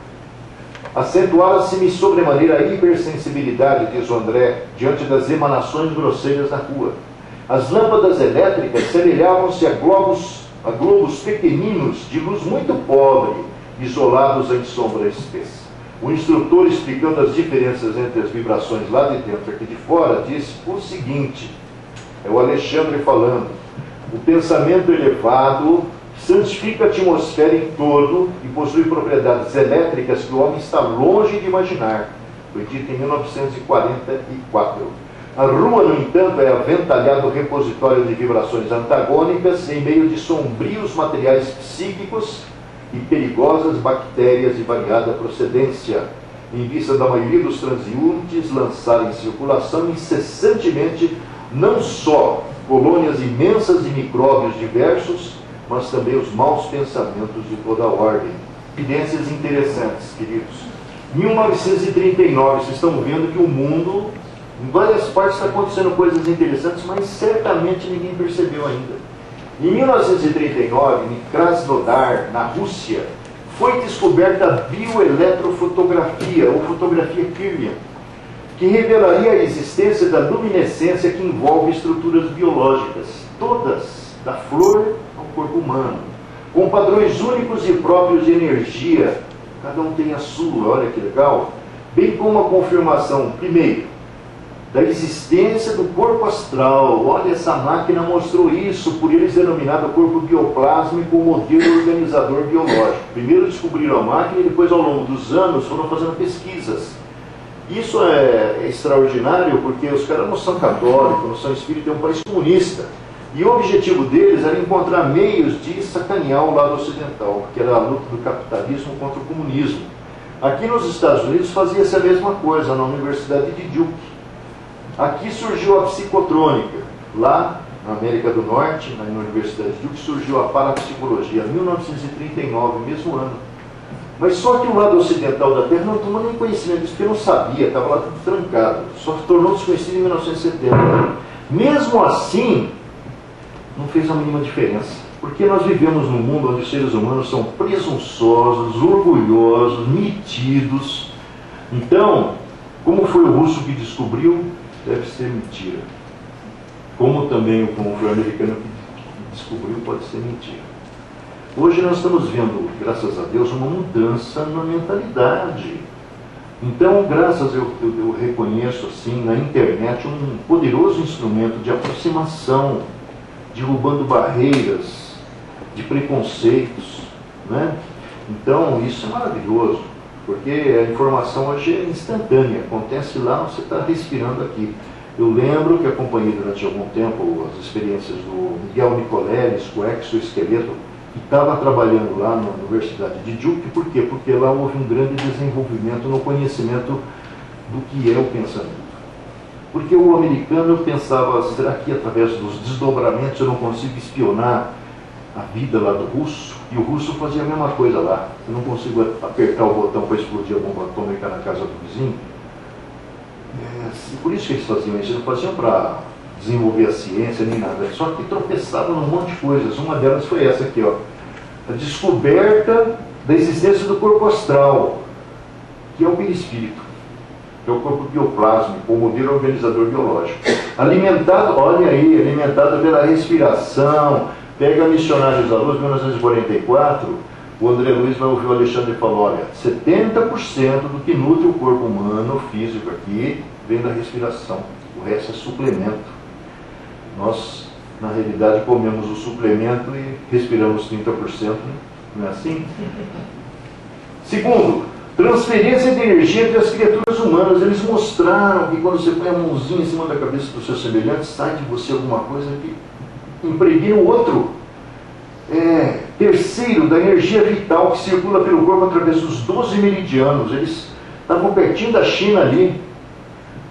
Acentuava-se-me sobremaneira a hipersensibilidade, diz o André, diante das emanações grosseiras da rua. As lâmpadas elétricas semelhavam-se a globos pequeninos, de luz muito pobre, isolados em sombra espessa. O instrutor, explicando as diferenças entre as vibrações lá de dentro e aqui de fora, disse o seguinte, é o Alexandre falando, o pensamento elevado santifica a atmosfera em todo e possui propriedades elétricas que o homem está longe de imaginar. Foi dito em 1944. A rua, no entanto, é aventalhado repositório de vibrações antagônicas em meio de sombrios materiais psíquicos e perigosas bactérias de variada procedência, em vista da maioria dos transeuntes lançar em circulação incessantemente não só colônias imensas de micróbios diversos, mas também os maus pensamentos de toda a ordem. Evidências interessantes, queridos. 1939, vocês estão vendo que o mundo, em várias partes, está acontecendo coisas interessantes, mas certamente ninguém percebeu ainda. Em 1939, em Krasnodar, na Rússia, foi descoberta a bioeletrofotografia, ou fotografia Kirlian, que revelaria a existência da luminescência que envolve estruturas biológicas, todas, da flor ao corpo humano, com padrões únicos e próprios de energia, cada um tem a sua, olha que legal, bem como a confirmação, primeiro, da existência do corpo astral. Olha, essa máquina mostrou isso, por eles denominado corpo bioplásmico, modelo organizador biológico. Primeiro descobriram a máquina e depois, ao longo dos anos, foram fazendo pesquisas. Isso é extraordinário porque os caras não são católicos, não são espíritas, é um país comunista. E o objetivo deles era encontrar meios de sacanear o lado ocidental, que era a luta do capitalismo contra o comunismo. Aqui nos Estados Unidos fazia-se a mesma coisa, na Universidade de Duke. Aqui surgiu a psicotrônica. Lá, na América do Norte, na Universidade de Duke, surgiu a parapsicologia, 1939, mesmo ano. Mas só que o lado ocidental da Terra não tomou nem conhecimento disso, porque não sabia, estava lá tudo trancado. Só tornou desconhecido em 1970. Mesmo assim, não fez a mínima diferença. Porque nós vivemos num mundo onde os seres humanos são presunçosos, orgulhosos, metidos. Então, como foi o russo que descobriu, deve ser mentira. Como também como foi o americano que descobriu, pode ser mentira. Hoje nós estamos vendo, graças a Deus, uma mudança na mentalidade. Então, eu reconheço assim na internet um poderoso instrumento de aproximação, derrubando barreiras de preconceitos, né? Então, isso é maravilhoso, porque a informação hoje é instantânea, acontece lá, você está respirando aqui. Eu lembro que acompanhei durante algum tempo as experiências do Miguel Nicoleles, com o exoesqueleto, que estava trabalhando lá na Universidade de Duke. Por quê? Porque lá houve um grande desenvolvimento no conhecimento do que é o pensamento. Porque o americano pensava, será que através dos desdobramentos eu não consigo espionar a vida lá do russo? E o russo fazia a mesma coisa lá. Eu não consigo apertar o botão para explodir a bomba atômica na casa do vizinho. Por isso que eles faziam isso. Eles não faziam para desenvolver a ciência nem nada. Só que tropeçavam num monte de coisas. Uma delas foi essa aqui, ó. A descoberta da existência do corpo astral, que é o perispírito. Que é o corpo bioplásmico, o modelo organizador biológico. Alimentado, olha aí, alimentado pela respiração. Pega Missionários da Luz, 1944, o André Luiz vai ouvir o Alexandre e falou, olha, 70% do que nutre o corpo humano, físico aqui, vem da respiração. O resto é suplemento. Nós, na realidade, comemos o suplemento e respiramos 30%, né? Não é assim? Segundo, transferência de energia entre as criaturas humanas. Eles mostraram que quando você põe a mãozinha em cima da cabeça do seu semelhante, sai de você alguma coisa que impregna o outro. Terceiro, da energia vital que circula pelo corpo através dos 12 meridianos. Eles estavam pertinho da China ali,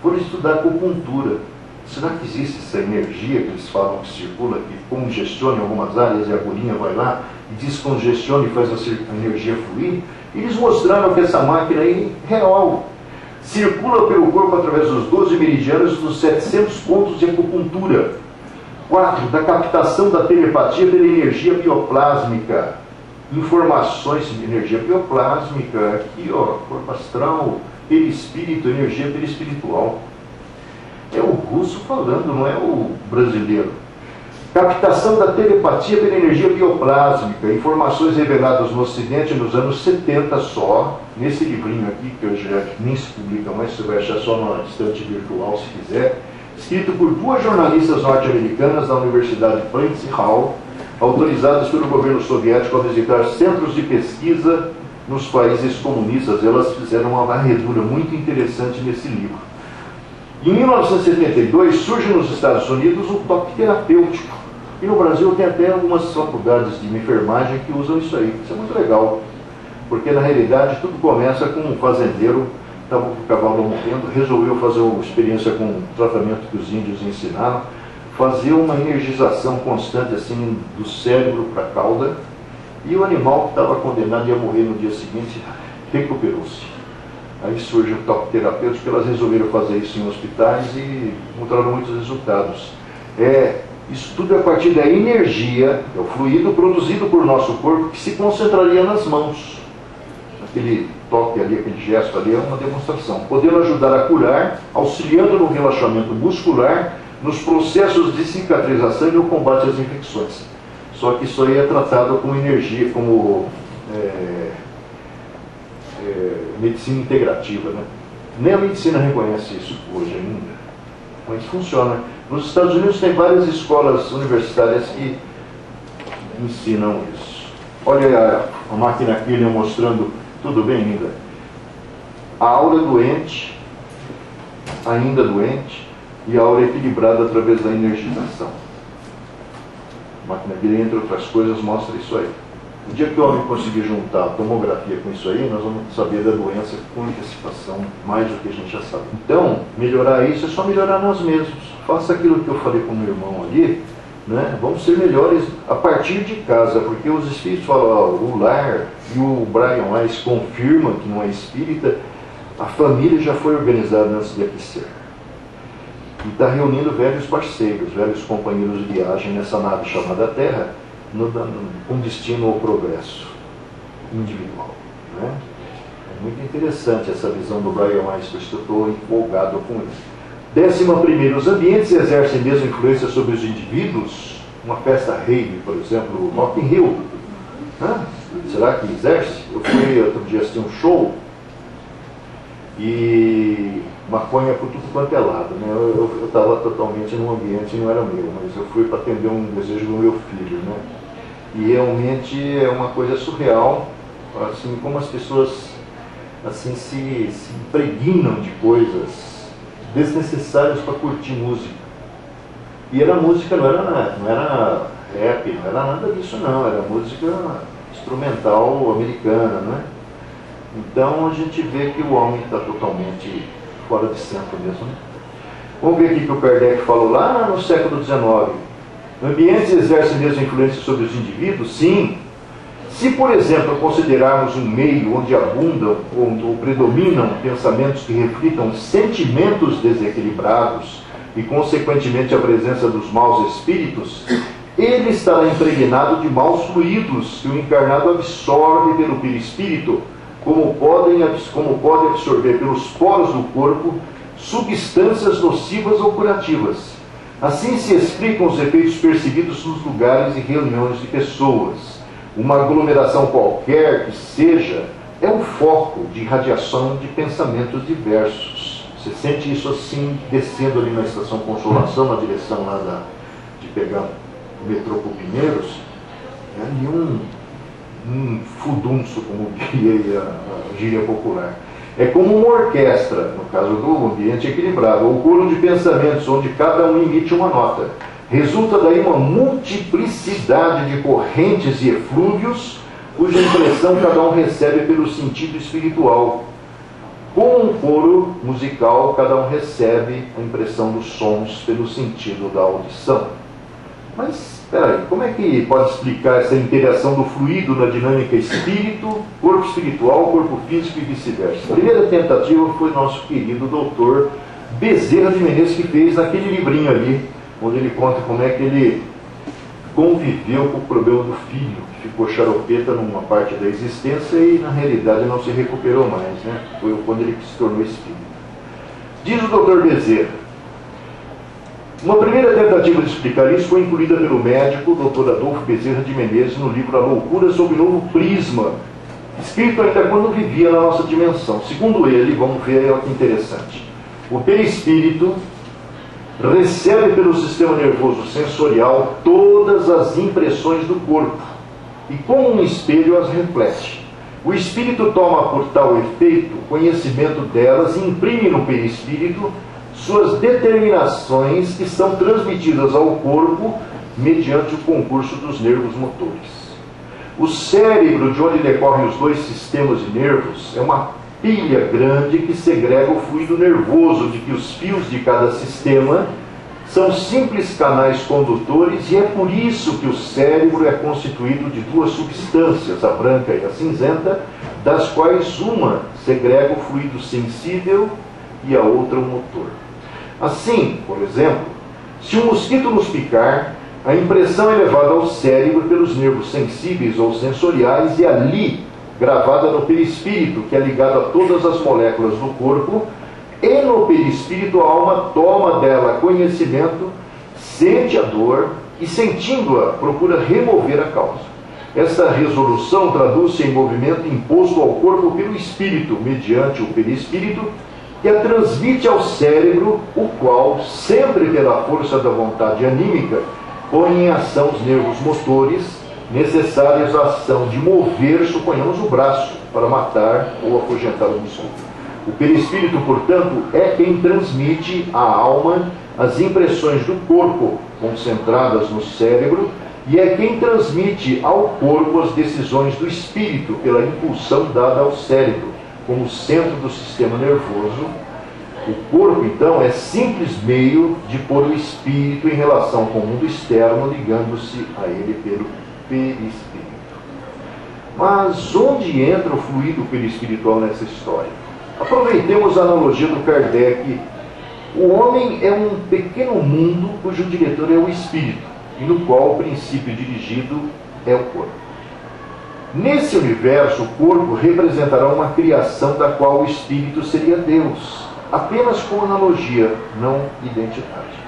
foram estudar acupuntura. Será que existe essa energia que eles falam que circula, que congestiona em algumas áreas e a agulhinha vai lá e descongestiona e faz a energia fluir? E eles mostraram que essa máquina aí é real. Circula pelo corpo através dos 12 meridianos dos 700 pontos de acupuntura. 4. Da captação da telepatia pela energia bioplásmica. Informações de energia bioplásmica, aqui ó, corpo astral, perispírito, energia perispiritual. É o russo falando, não é o brasileiro. Captação da telepatia pela energia bioplásmica. Informações reveladas no Ocidente nos anos 70 só. Nesse livrinho aqui, que hoje já nem se publica mais, você vai achar só na estante virtual se quiser. Escrito por 2 jornalistas norte-americanas da Universidade Prince Hall, autorizadas pelo governo soviético a visitar centros de pesquisa nos países comunistas. Elas fizeram uma varredura muito interessante nesse livro. Em 1972, surge nos Estados Unidos o toque terapêutico. E no Brasil tem até algumas faculdades de enfermagem que usam isso aí. Isso é muito legal, porque na realidade tudo começa com um fazendeiro, estava com o cavalo morrendo, resolveu fazer uma experiência com o tratamento que os índios ensinaram, fazer uma energização constante assim do cérebro para a cauda, e o animal que estava condenado ia morrer no dia seguinte recuperou-se. Aí surge o toque terapêutico, elas resolveram fazer isso em hospitais e encontraram muitos resultados. Isso tudo é a partir da energia, é o fluido produzido por nosso corpo que se concentraria nas mãos. Aquele toque ali, aquele gesto ali é uma demonstração. Podendo ajudar a curar, auxiliando no relaxamento muscular, nos processos de cicatrização e no combate às infecções. Só que isso aí é tratado como energia, como medicina integrativa, né? Nem a medicina reconhece isso hoje ainda, mas funciona. Nos Estados Unidos tem várias escolas universitárias que ensinam isso. Olha a máquina Killian mostrando, tudo bem, linda? A aura doente ainda doente, e a aura equilibrada através da energização. A máquina Guilhem, entre outras coisas, mostra isso aí. No dia que o homem conseguir juntar a tomografia com isso aí, nós vamos saber da doença com antecipação, mais do que a gente já sabe. Então, melhorar isso é só melhorar nós mesmos. Faça aquilo que eu falei com o meu irmão ali, né? Vamos ser melhores a partir de casa, porque os espíritos falam, ó, o lar, e o Brian Weiss confirma que não é espírita, a família já foi organizada antes de aqui ser. E está reunindo velhos parceiros, velhos companheiros de viagem nessa nave chamada Terra, com destino ao progresso individual. Né? É muito interessante essa visão do Brian Weiss, por isso que eu estou empolgado com isso. 11º, os ambientes exercem mesmo influência sobre os indivíduos. Uma festa rave, por exemplo, Rock in Rio. Será que exerce? Eu fui outro dia assistir um show e maconha por tudo quanto é lado, né? Eu estava totalmente num ambiente, não era meu, mas eu fui para atender um desejo do meu filho, né? E realmente é uma coisa surreal, assim, como as pessoas assim, se impregnam de coisas desnecessárias para curtir música. E era música, não era rap, não era nada disso não, era música instrumental americana, né? Então a gente vê que o homem está totalmente fora de centro mesmo, né? Vamos ver aqui que o Kardec falou lá no século XIX. Ambientes exercem mesmo influência sobre os indivíduos? Sim. Se, por exemplo, considerarmos um meio onde abundam ou predominam pensamentos que reflitam sentimentos desequilibrados e, consequentemente, a presença dos maus espíritos, ele estará impregnado de maus fluidos que o encarnado absorve pelo perispírito, como pode absorver pelos poros do corpo substâncias nocivas ou curativas. Assim se explicam os efeitos percebidos nos lugares e reuniões de pessoas. Uma aglomeração qualquer que seja, é um foco de radiação de pensamentos diversos. Você sente isso assim, descendo ali na Estação Consolação, na direção lá de pegar o metrô por Pinheiros, é ali um fudunço, como diria a gíria popular. É como uma orquestra, no caso do ambiente equilibrado, ou coro de pensamentos, onde cada um emite uma nota. Resulta daí uma multiplicidade de correntes e eflúvios, cuja impressão cada um recebe pelo sentido espiritual. Com um coro musical, cada um recebe a impressão dos sons pelo sentido da audição. Mas, espera aí, como é que pode explicar essa interação do fluido na dinâmica espírito, corpo espiritual, corpo físico e vice-versa? A primeira tentativa foi nosso querido doutor Bezerra de Menezes, que fez naquele livrinho ali, onde ele conta como é que ele conviveu com o problema do filho, que ficou xaropeta numa parte da existência e, na realidade, não se recuperou mais, né? Foi quando ele se tornou espírita. Diz o doutor Bezerra: uma primeira tentativa de explicar isso foi incluída pelo médico Dr. Adolfo Bezerra de Menezes no livro A Loucura sob Novo Prisma, escrito ainda quando vivia na nossa dimensão. Segundo ele, vamos ver, olha que interessante, o perispírito recebe pelo sistema nervoso sensorial todas as impressões do corpo e, como um espelho, as reflete. O espírito toma por tal efeito conhecimento delas e imprime no perispírito suas determinações, que são transmitidas ao corpo mediante o concurso dos nervos motores. O cérebro, de onde decorrem os dois sistemas de nervos, é uma pilha grande que segrega o fluido nervoso, de que os fios de cada sistema são simples canais condutores, e é por isso que o cérebro é constituído de duas substâncias, a branca e a cinzenta, das quais uma segrega o fluido sensível e a outra o motor. Assim, por exemplo, se um mosquito nos picar, a impressão é levada ao cérebro pelos nervos sensíveis ou sensoriais e ali gravada no perispírito, que é ligado a todas as moléculas do corpo, e no perispírito a alma toma dela conhecimento, sente a dor e, sentindo-a, procura remover a causa. Essa resolução traduz-se em movimento imposto ao corpo pelo espírito, mediante o perispírito, que a transmite ao cérebro, o qual, sempre pela força da vontade anímica, põe em ação os nervos motores necessários à ação de mover, suponhamos, o braço para matar ou afugentar o mosquito. O perispírito, portanto, é quem transmite à alma as impressões do corpo concentradas no cérebro e é quem transmite ao corpo as decisões do espírito pela impulsão dada ao cérebro, como centro do sistema nervoso. O corpo, então, é simples meio de pôr o espírito em relação com o mundo externo, ligando-se a ele pelo perispírito. Mas onde entra o fluido perispiritual nessa história? Aproveitemos a analogia do Kardec. O homem é um pequeno mundo cujo diretor é o espírito, e no qual o princípio dirigido é o corpo. Nesse universo, o corpo representará uma criação da qual o espírito seria Deus, apenas com analogia, não identidade.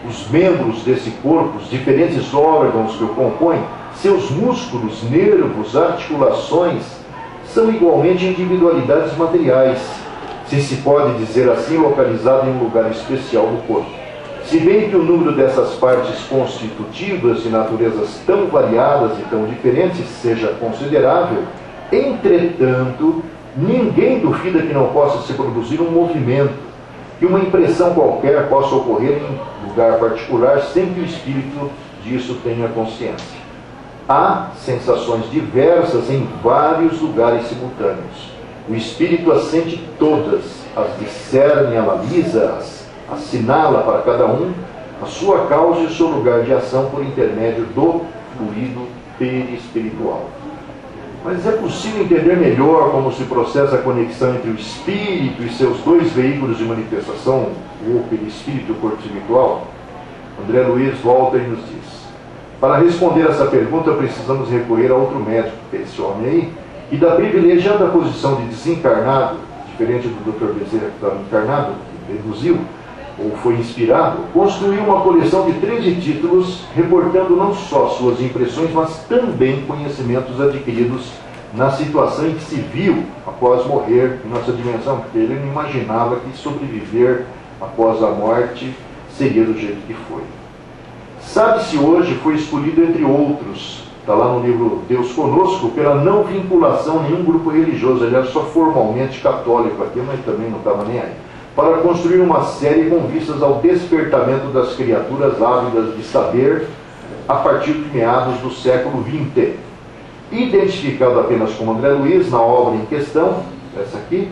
Os membros desse corpo, os diferentes órgãos que o compõem, seus músculos, nervos, articulações, são igualmente individualidades materiais, se se pode dizer assim, localizado em um lugar especial do corpo. Se bem que o número dessas partes constitutivas de naturezas tão variadas e tão diferentes seja considerável, entretanto, ninguém duvida que não possa se produzir um movimento, que uma impressão qualquer possa ocorrer em lugar particular sem que o espírito disso tenha consciência. Há sensações diversas em vários lugares simultâneos. O espírito as sente todas, as discerne, analisa, as assinala para cada um a sua causa e o seu lugar de ação por intermédio do fluido perispiritual. Mas é possível entender melhor como se processa a conexão entre o espírito e seus dois veículos de manifestação, o perispírito e o corpo espiritual? André Luiz volta e nos diz: para responder essa pergunta, precisamos recorrer a outro médico, que é esse homem aí, e da privilegiada posição de desencarnado, diferente do Dr. Bezerra que estava encarnado, que deduziu, ou foi inspirado, construiu uma coleção de 13 títulos, reportando não só suas impressões, mas também conhecimentos adquiridos na situação em que se viu após morrer em nossa dimensão, porque ele não imaginava que sobreviver após a morte seria do jeito que foi. Sabe-se hoje, foi escolhido entre outros, está lá no livro Deus Conosco, pela não vinculação a nenhum grupo religioso, aliás, só formalmente católico aqui, mas também não estava nem aí, para construir uma série com vistas ao despertamento das criaturas ávidas de saber a partir de meados do século XX. Identificado apenas como André Luiz na obra em questão, essa aqui,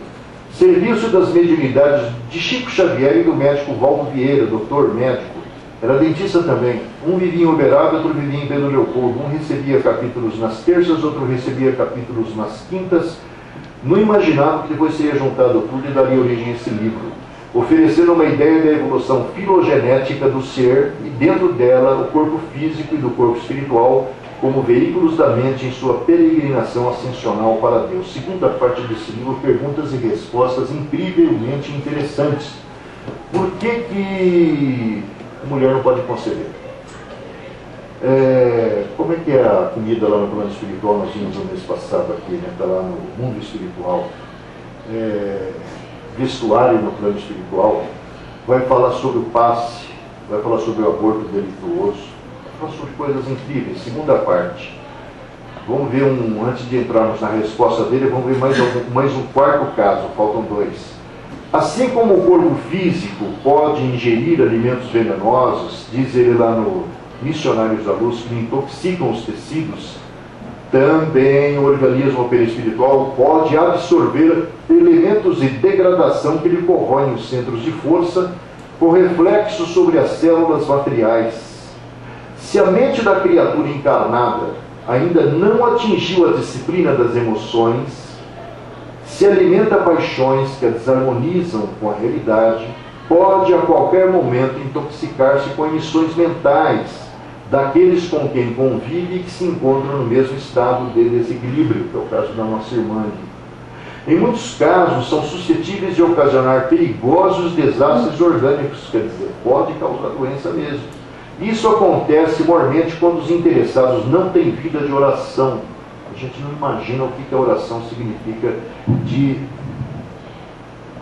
Serviço das Mediunidades de Chico Xavier e do médico Valdo Vieira, doutor médico. Era dentista também. Um vivia em Uberaba, outro vivia em Pedro Leopoldo. Um recebia capítulos nas terças, outro recebia capítulos nas quintas. Não imaginava que depois seria juntado tudo e daria origem a esse livro, oferecendo uma ideia da evolução filogenética do ser e dentro dela o corpo físico e do corpo espiritual como veículos da mente em sua peregrinação ascensional para Deus. Segunda parte desse livro, perguntas e respostas incrivelmente interessantes. Por que a mulher não pode conceber? Como é que é a comida lá no plano espiritual? Nós vimos no mês passado aqui, né? Está lá no mundo espiritual. Vestuário no plano espiritual. Vai falar sobre o passe, vai falar sobre o aborto delituoso, vai falar sobre coisas incríveis. Segunda parte. Vamos ver antes de entrarmos na resposta dele, vamos ver mais um quarto caso, faltam dois. Assim como o corpo físico pode ingerir alimentos venenosos, diz ele lá no Missionários da Luz, que intoxicam os tecidos, também o organismo perispiritual pode absorver elementos de degradação que lhe corroem os centros de força, com reflexo sobre as células materiais. Se a mente da criatura encarnada ainda não atingiu a disciplina das emoções, se alimenta paixões que a desarmonizam com a realidade, pode a qualquer momento intoxicar-se com emissões mentais daqueles com quem convive e que se encontram no mesmo estado de desequilíbrio, que é o caso da nossa irmã aqui. Em muitos casos, são suscetíveis de ocasionar perigosos desastres orgânicos, quer dizer, pode causar doença mesmo. Isso acontece mormente quando os interessados não têm vida de oração. A gente não imagina o que a oração significa de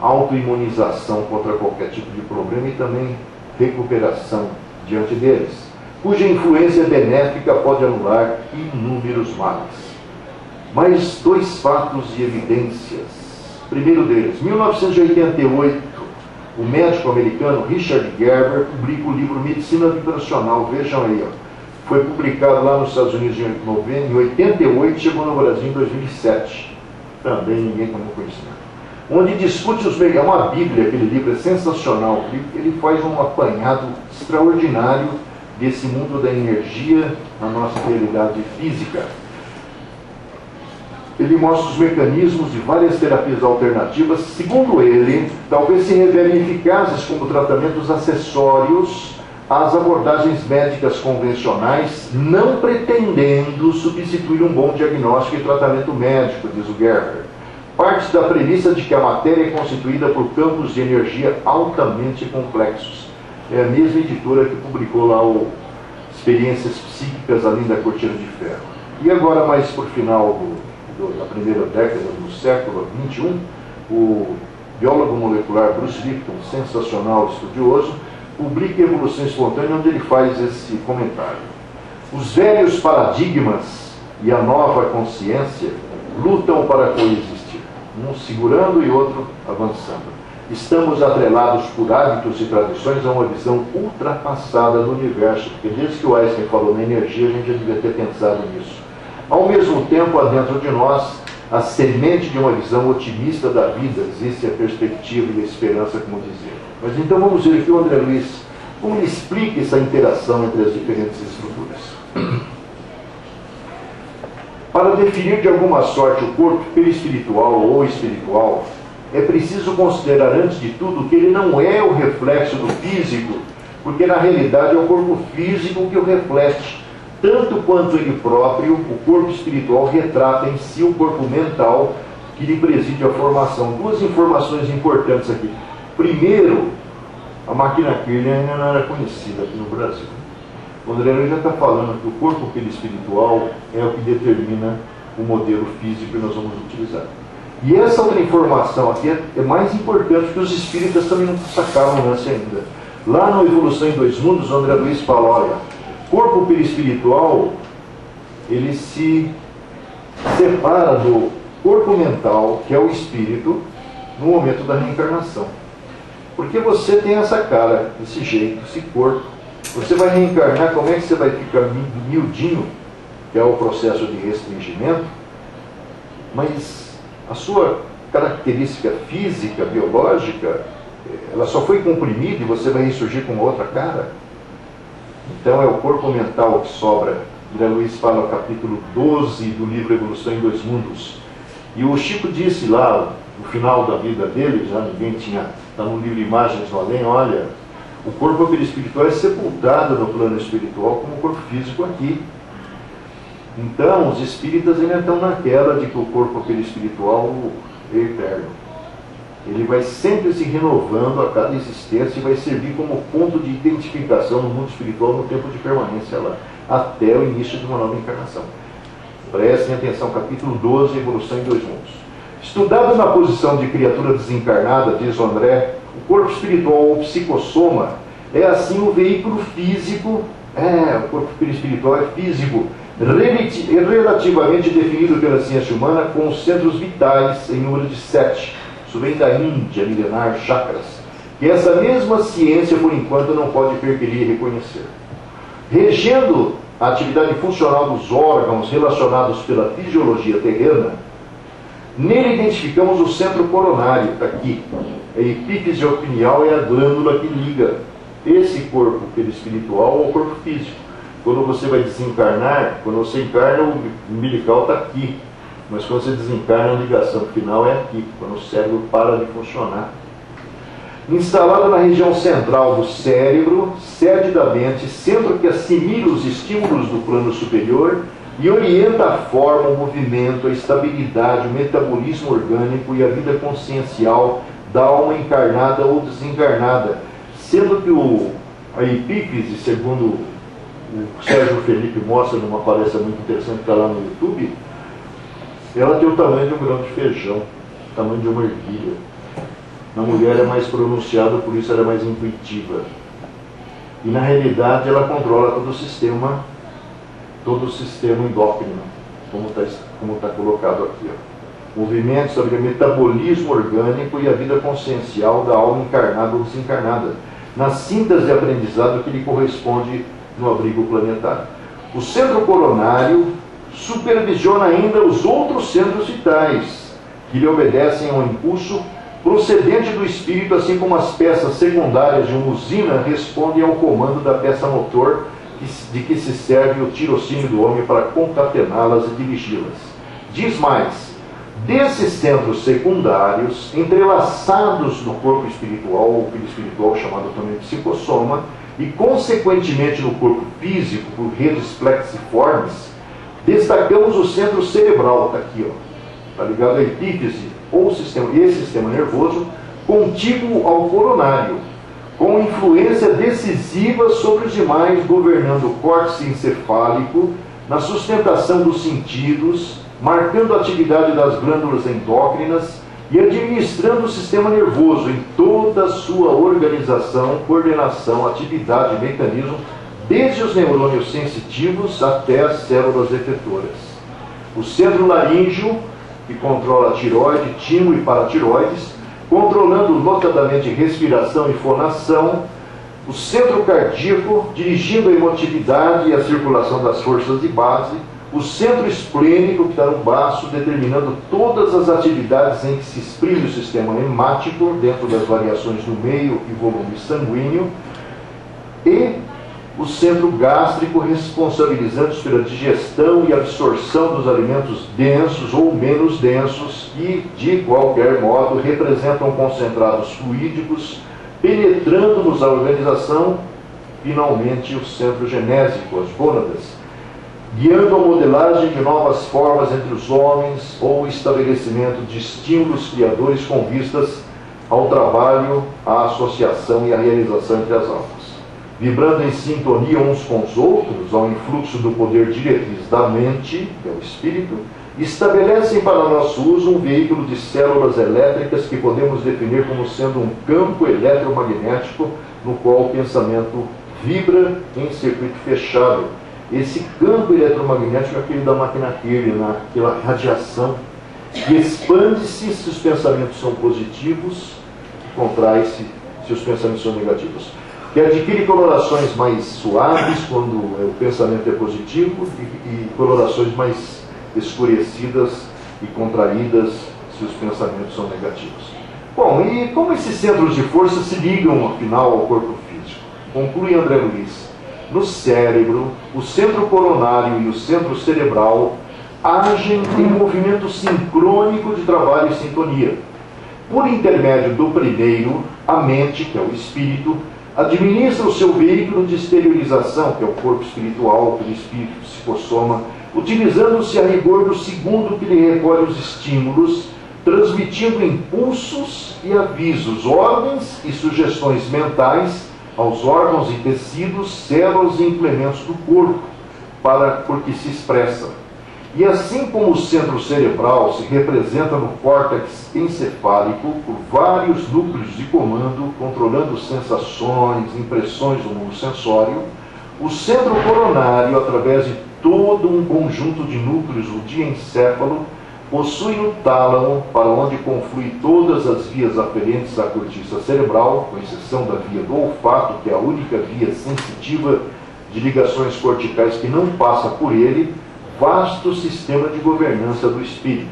autoimunização contra qualquer tipo de problema e também recuperação diante deles, cuja influência benéfica pode anular inúmeros males. Mas dois fatos e evidências Primeiro deles, 1988, o médico americano Richard Gerber publica o livro Medicina Vibracional. Vejam aí, ó. Foi publicado lá nos Estados Unidos em 88, chegou no Brasil em 2007. Também ninguém tomou conhecimento. Onde discute os meios. É uma Bíblia, aquele livro é sensacional. Ele faz um apanhado extraordinário desse mundo da energia na nossa realidade física. Ele mostra os mecanismos de várias terapias alternativas. Segundo ele, talvez se revelem eficazes como tratamentos acessórios às abordagens médicas convencionais, não pretendendo substituir um bom diagnóstico e tratamento médico, diz o Gerber. Parte da premissa de que a matéria é constituída por campos de energia altamente complexos. É a mesma editora que publicou lá o Experiências Psíquicas Além da Cortina de Ferro. E agora, mais por final da primeira década do século XXI, o biólogo molecular Bruce Lipton, sensacional estudioso, publica Evolução Espontânea, onde ele faz esse comentário. Os velhos paradigmas e a nova consciência lutam para coexistir, um segurando e outro avançando. Estamos atrelados por hábitos e tradições a uma visão ultrapassada do universo, porque desde que o Einstein falou na energia, a gente já devia ter pensado nisso. Ao mesmo tempo, há dentro de nós a semente de uma visão otimista da vida, existe a perspectiva e a esperança, como dizia. Mas então vamos ver aqui o André Luiz, como ele explica essa interação entre as diferentes estruturas. Para definir de alguma sorte o corpo perispiritual ou espiritual, é preciso considerar antes de tudo que ele não é o reflexo do físico, porque na realidade é o corpo físico que o reflete. Tanto quanto ele próprio, o corpo espiritual retrata em si o corpo mental que lhe preside a formação. Duas informações importantes aqui. Primeiro, a máquina Kirlian ainda não era conhecida aqui no Brasil. O André Luiz já está falando que o corpo perispiritual é o que determina o modelo físico que nós vamos utilizar. E essa outra informação aqui é mais importante, porque os espíritas também não sacaram o lance ainda. Lá no Evolução em Dois Mundos, o André Luiz fala, olha, corpo perispiritual, ele se separa do corpo mental, que é o espírito, no momento da reencarnação. Porque você tem essa cara, esse jeito, esse corpo. Você vai reencarnar, como é que você vai ficar miudinho, que é o processo de restringimento, mas a sua característica física, biológica, ela só foi comprimida e você vai ressurgir com outra cara. Então é o corpo mental que sobra. André Luiz fala no capítulo 12 do livro Evolução em Dois Mundos. E o Chico disse lá, no final da vida dele, já ninguém tinha, está no livro Imagens do Além, olha, o corpo perispiritual é sepultado no plano espiritual como o corpo físico aqui. Então, os espíritas ainda estão naquela de que o corpo perispiritual é eterno. Ele vai sempre se renovando a cada existência e vai servir como ponto de identificação no mundo espiritual no tempo de permanência lá, até o início de uma nova encarnação. Prestem atenção, capítulo 12, Evolução em Dois Mundos. Estudado na posição de criatura desencarnada, diz o André, o corpo espiritual ou psicossoma é assim o veículo físico, o corpo espiritual é físico, relativamente definido pela ciência humana com os centros vitais em número de 7. Isso vem da Índia milenar, chakras, que essa mesma ciência, por enquanto, não pode perquirir e reconhecer. Regendo a atividade funcional dos órgãos relacionados pela fisiologia terrena, nele identificamos o centro coronário, está aqui. A epífise pineal é a glândula que liga esse corpo perispiritual ao corpo físico. Quando você vai desencarnar, quando você encarna, o umbilical está aqui. Mas quando você desencarna, a ligação final é aqui, quando o cérebro para de funcionar. Instalado na região central do cérebro, sede da mente, centro que assimila os estímulos do plano superior e orienta a forma, o movimento, a estabilidade, o metabolismo orgânico e a vida consciencial da alma encarnada ou desencarnada. Sendo que a epífise, segundo o Sérgio Felipe mostra numa palestra muito interessante que está lá no YouTube, ela tem o tamanho de um grão de feijão, o tamanho de uma ervilha. Na mulher é mais pronunciado, por isso ela é mais intuitiva. E na realidade ela controla todo o sistema endócrino, como está colocado aqui. movimentos, metabolismo orgânico e a vida consciencial da alma encarnada ou desencarnada, na síntese de aprendizado que lhe corresponde no abrigo planetário. O centro coronário supervisiona ainda os outros centros vitais, que lhe obedecem ao impulso procedente do espírito, assim como as peças secundárias de uma usina respondem ao comando da peça motor de que se serve o tirocínio do homem para concatená-las e dirigi-las. Diz mais, desses centros secundários, entrelaçados no corpo espiritual, ou espiritual chamado também psicossoma, e consequentemente no corpo físico, por redes plexiformes, destacamos o centro cerebral, está aqui, está ligado à epífise, ou sistema nervoso, contíguo ao coronário, com influência decisiva sobre os demais, governando o córtex encefálico na sustentação dos sentidos, marcando a atividade das glândulas endócrinas e administrando o sistema nervoso em toda a sua organização, coordenação, atividade e mecanismo, desde os neurônios sensitivos até as células efetoras. O centro laríngeo, que controla a tireoide, timo e paratireoides, controlando notadamente respiração e fonação. O centro cardíaco, dirigindo a emotividade e a circulação das forças de base. O centro esplênico, que está no baço, determinando todas as atividades em que se exprime o sistema hemático, dentro das variações no meio e volume sanguíneo. E o centro gástrico, responsabilizando pela digestão e absorção dos alimentos densos ou menos densos e, de qualquer modo, representam concentrados fluídicos, penetrando-nos a organização, finalmente o centro genésico, as gônadas, guiando a modelagem de novas formas entre os homens ou o estabelecimento de estímulos criadores com vistas ao trabalho, à associação e à realização entre as almas. Vibrando em sintonia uns com os outros, ao influxo do poder diretriz da mente, que é o espírito, estabelecem para nosso uso um veículo de células elétricas que podemos definir como sendo um campo eletromagnético no qual o pensamento vibra em circuito fechado. Esse campo eletromagnético é aquele da máquina Kirlian, aquela radiação que expande-se se os pensamentos são positivos, contrai-se se os pensamentos são negativos, que adquire colorações mais suaves quando o pensamento é positivo e colorações mais escurecidas e contraídas se os pensamentos são negativos. Bom, e como esses centros de força se ligam, afinal, ao corpo físico? Conclui André Luiz. No cérebro, o centro coronário e o centro cerebral agem em movimento sincrônico de trabalho e sintonia. Por intermédio do primeiro, a mente, que é o espírito, administra o seu veículo de exteriorização, que é o corpo espiritual, o espírito psicossoma, utilizando-se a rigor do segundo, que lhe recolhe os estímulos, transmitindo impulsos e avisos, ordens e sugestões mentais aos órgãos e tecidos, células e implementos do corpo, por que se expressa. E assim como o centro cerebral se representa no córtex encefálico por vários núcleos de comando, controlando sensações, impressões do mundo sensório, o centro coronário, através de todo um conjunto de núcleos, o diencéfalo, possui o tálamo, para onde conflui todas as vias aferentes à cortiça cerebral, com exceção da via do olfato, que é a única via sensitiva de ligações corticais que não passa por ele, vasto sistema de governança do espírito.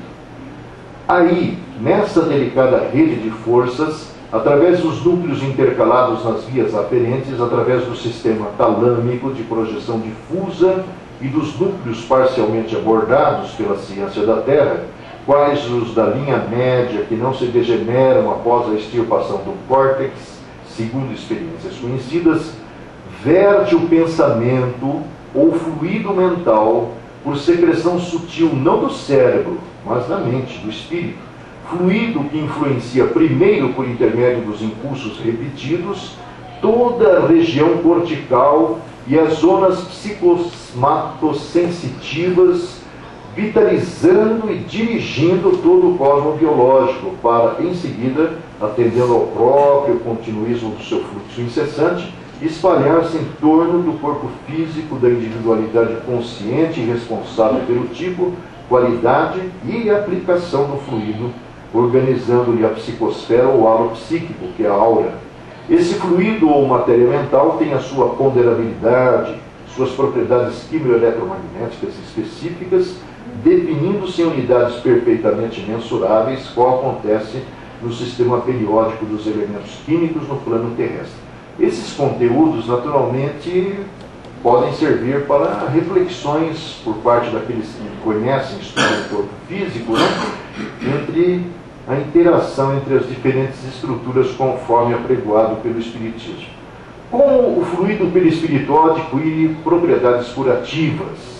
Aí, nessa delicada rede de forças, através dos núcleos intercalados nas vias aferentes, através do sistema talâmico de projeção difusa e dos núcleos parcialmente abordados pela ciência da Terra, quais os da linha média que não se degeneram após a extirpação do córtex, segundo experiências conhecidas, verte o pensamento ou fluido mental por secreção sutil não do cérebro, mas da mente, do espírito, fluido que influencia primeiro por intermédio dos impulsos repetidos toda a região cortical e as zonas psicosmatosensitivas, vitalizando e dirigindo todo o cosmo biológico para, em seguida, atendendo ao próprio continuismo do seu fluxo incessante, espalhar-se em torno do corpo físico da individualidade consciente e responsável pelo tipo, qualidade e aplicação do fluido, organizando-lhe a psicosfera ou halo psíquico, que é a aura. Esse fluido ou matéria mental tem a sua ponderabilidade, suas propriedades quimioeletromagnéticas específicas, definindo-se em unidades perfeitamente mensuráveis, qual acontece no sistema periódico dos elementos químicos no plano terrestre. Esses conteúdos, naturalmente, podem servir para reflexões por parte daqueles que conhecem, estudam o corpo físico, né? Entre a interação entre as diferentes estruturas conforme apregoado pelo Espiritismo. Como o fluido perispiritual adquire propriedades curativas?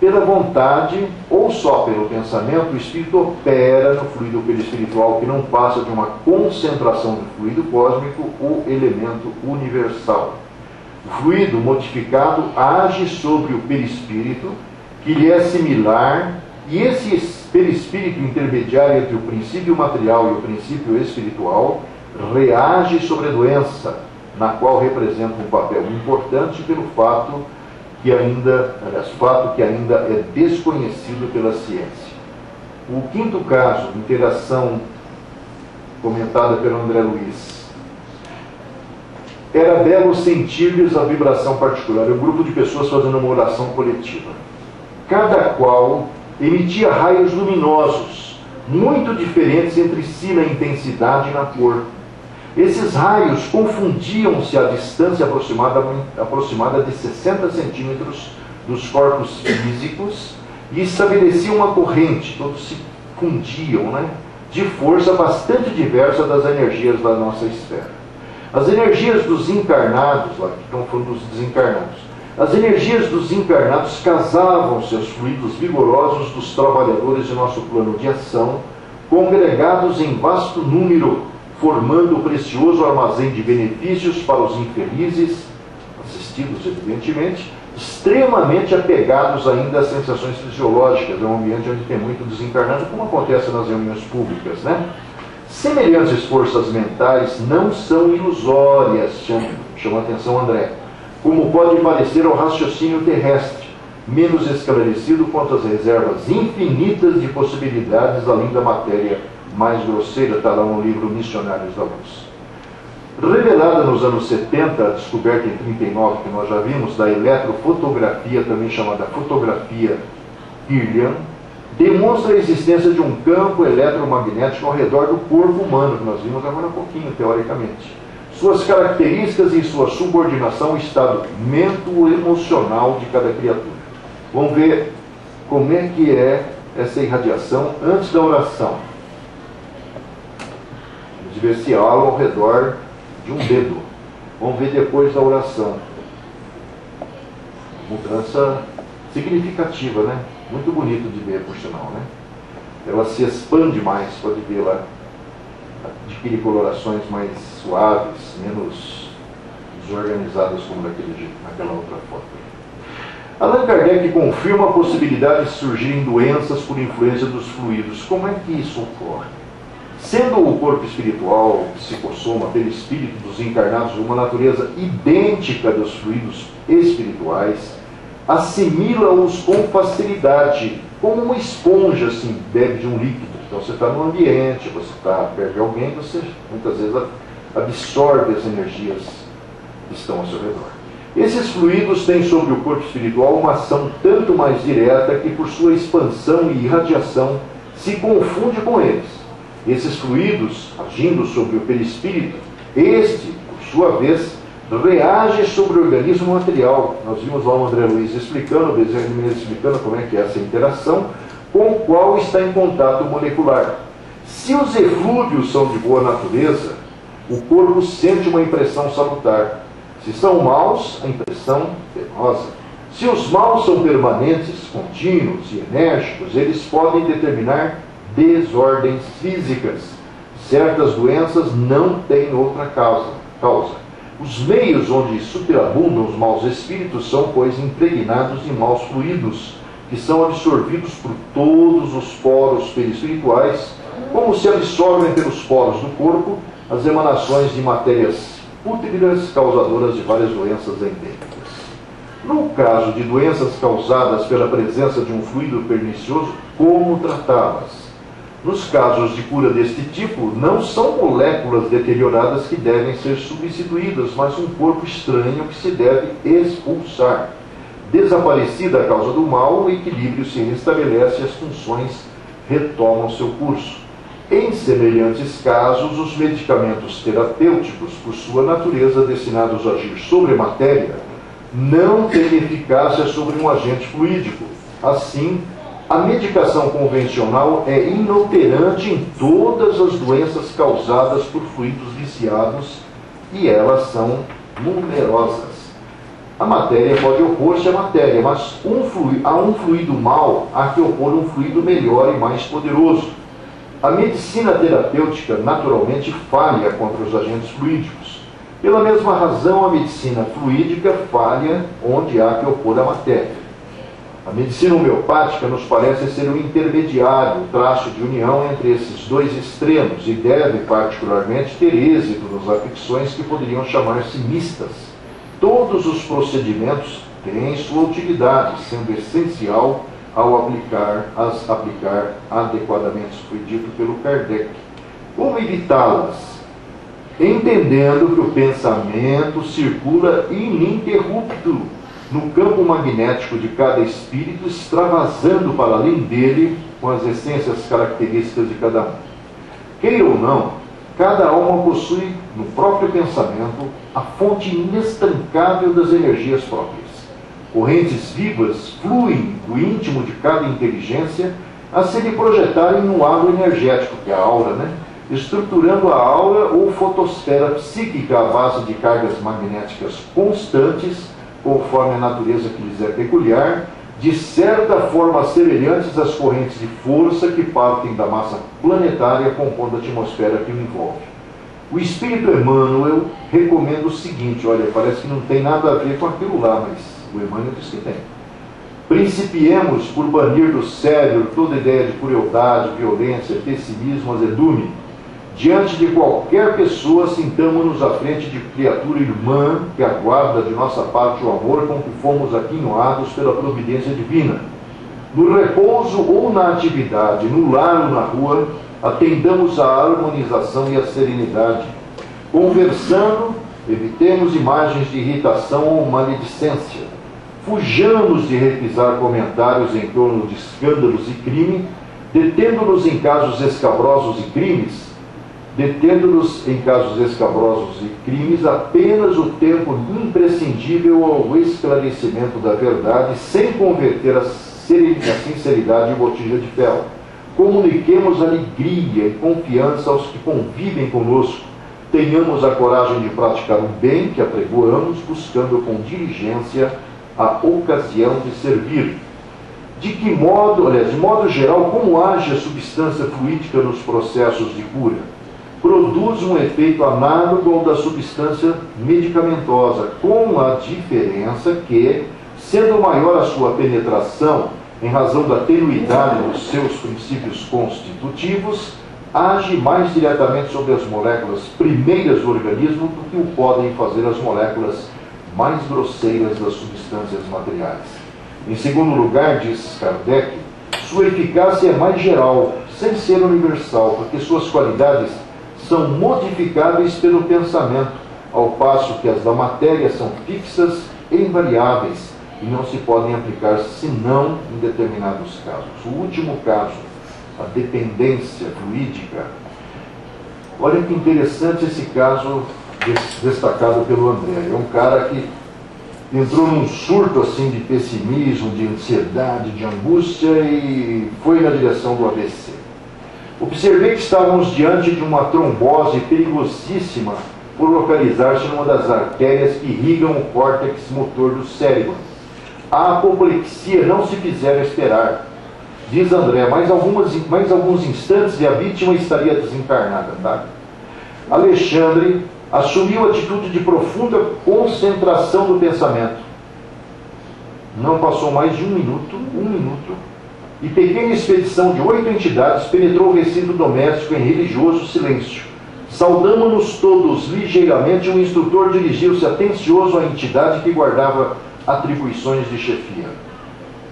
Pela vontade ou só pelo pensamento, o Espírito opera no fluido perispiritual, que não passa de uma concentração do fluido cósmico, o elemento universal. O fluido modificado age sobre o perispírito, que lhe é similar, e esse perispírito intermediário entre o princípio material e o princípio espiritual reage sobre a doença, na qual representa um papel importante pelo fato que ainda é desconhecido pela ciência. O quinto caso, interação comentada pelo André Luiz. Era belo sentir-lhes a vibração particular. Um grupo de pessoas fazendo uma oração coletiva. Cada qual emitia raios luminosos, muito diferentes entre si na intensidade e na cor. Esses raios confundiam-se à distância aproximada de 60 centímetros dos corpos físicos e estabeleciam uma corrente, todos se fundiam, né, de força bastante diversa das energias da nossa esfera. As energias dos encarnados, lá que estão falando dos desencarnados, as energias dos encarnados casavam-se aos fluidos vigorosos dos trabalhadores de nosso plano de ação, congregados em vasto número, formando o precioso armazém de benefícios para os infelizes, assistidos evidentemente, extremamente apegados ainda às sensações fisiológicas. É um ambiente onde tem muito desencarnado, como acontece nas reuniões públicas, né? Semelhantes forças mentais não são ilusórias, chama a atenção André, como pode parecer ao raciocínio terrestre, menos esclarecido quanto às reservas infinitas de possibilidades além da matéria mais grosseira, está lá no livro Missionários da Luz. Revelada nos anos 70, a descoberta em 39, que nós já vimos, da eletrofotografia, também chamada fotografia Kirlian, demonstra a existência de um campo eletromagnético ao redor do corpo humano, que nós vimos agora há pouquinho, teoricamente. Suas características e sua subordinação ao estado mento-emocional de cada criatura. Vamos ver como é que é essa irradiação antes da oração. Vamos ver esse halo ao redor de um dedo. Vamos ver depois da oração. Mudança significativa, né? Muito bonito de ver, por sinal, né? Ela se expande mais, pode ver lá. Adquire colorações mais suaves, menos desorganizadas como naquela outra foto. Allan Kardec confirma a possibilidade de surgirem doenças por influência dos fluidos. Como é que isso ocorre? Sendo o corpo espiritual, o psicossoma, perispírito dos encarnados, uma natureza idêntica dos fluidos espirituais, assimila-os com facilidade, como uma esponja assim, bebe de um líquido. Então você está no ambiente, você está perto de alguém, você muitas vezes absorve as energias que estão ao seu redor. Esses fluidos têm sobre o corpo espiritual uma ação tanto mais direta que, por sua expansão e irradiação, se confunde com eles. Esses fluidos, agindo sobre o perispírito, este, por sua vez, reage sobre o organismo material. Nós vimos lá o André Luiz explicando como é que é essa interação, com o qual está em contato molecular. Se os eflúvios são de boa natureza, o corpo sente uma impressão salutar. Se são maus, a impressão penosa. Se os maus são permanentes, contínuos e enérgicos, eles podem determinar desordens físicas. Certas doenças não têm outra causa. Os meios onde superabundam os maus espíritos são, pois, impregnados em maus fluidos, que são absorvidos por todos os poros perispirituais, como se absorvem pelos poros do corpo as emanações de matérias pútridas causadoras de várias doenças endêmicas. No caso de doenças causadas pela presença de um fluido pernicioso, como tratá-las? Nos casos de cura deste tipo, não são moléculas deterioradas que devem ser substituídas, mas um corpo estranho que se deve expulsar. Desaparecida a causa do mal, o equilíbrio se restabelece e as funções retomam seu curso. Em semelhantes casos, os medicamentos terapêuticos, por sua natureza destinados a agir sobre a matéria, não têm eficácia sobre um agente fluídico. Assim, a medicação convencional é inoperante em todas as doenças causadas por fluidos viciados, e elas são numerosas. A matéria pode opor-se à matéria, mas a um fluido mau há que opor um fluido melhor e mais poderoso. A medicina terapêutica naturalmente falha contra os agentes fluídicos. Pela mesma razão, a medicina fluídica falha onde há que opor a matéria. A medicina homeopática nos parece ser um intermediário, um traço de união entre esses dois extremos, e deve particularmente ter êxito nas afecções que poderiam chamar-se mistas. Todos os procedimentos têm sua utilidade, sendo essencial ao aplicar adequadamente, foi dito pelo Kardec. Como evitá-las? Entendendo que o pensamento circula ininterrupto no campo magnético de cada espírito, extravasando para além dele com as essências características de cada um. Queira ou não, cada alma possui no próprio pensamento a fonte inestancável das energias próprias. Correntes vivas fluem do íntimo de cada inteligência a se lhe projetarem no halo energético, que é a aura, estruturando a aura ou fotosfera psíquica à base de cargas magnéticas constantes, conforme a natureza que lhes é peculiar, de certa forma semelhantes às correntes de força que partem da massa planetária compondo a atmosfera que o envolve. O Espírito Emmanuel recomenda o seguinte, olha, parece que não tem nada a ver com aquilo lá, mas o Emmanuel diz que tem. Principiemos por banir do cérebro toda ideia de crueldade, violência, pessimismo, azedume. Diante de qualquer pessoa, sintamo-nos à frente de criatura irmã que aguarda de nossa parte o amor com que fomos aquinhoados pela providência divina. No repouso ou na atividade, no lar ou na rua, atendamos à harmonização e à serenidade. Conversando, evitemos imagens de irritação ou maledicência. Fujamos de repisar comentários em torno de escândalos e crime, detendo-nos em casos escabrosos e crimes, apenas o tempo imprescindível ao esclarecimento da verdade, sem converter a sinceridade em botija de fel. Comuniquemos alegria e confiança aos que convivem conosco. Tenhamos a coragem de praticar o bem que apregoamos, buscando com diligência a ocasião de servir. De modo geral, como age a substância fluídica nos processos de cura? Produz um efeito análogo ao da substância medicamentosa, com a diferença que, sendo maior a sua penetração, em razão da tenuidade dos seus princípios constitutivos, age mais diretamente sobre as moléculas primeiras do organismo do que o podem fazer as moléculas mais grosseiras das substâncias materiais. Em segundo lugar, diz Kardec, sua eficácia é mais geral, sem ser universal, porque suas qualidades são modificáveis pelo pensamento, ao passo que as da matéria são fixas e invariáveis e não se podem aplicar senão em determinados casos. O último caso, a dependência fluídica. Olha que interessante esse caso destacado pelo André. É um cara que entrou num surto assim de pessimismo, de ansiedade, de angústia e foi na direção do AVC. Observei que estávamos diante de uma trombose perigosíssima por localizar-se numa das artérias que irrigam o córtex motor do cérebro. A apoplexia não se fizera esperar. Diz André, mais alguns instantes e a vítima estaria desencarnada. Tá? Alexandre assumiu atitude de profunda concentração do pensamento. Não passou mais de um minuto, e pequena expedição de 8 entidades penetrou o recinto doméstico em religioso silêncio. Saudamo-nos todos ligeiramente, o instrutor dirigiu-se atencioso à entidade que guardava atribuições de chefia.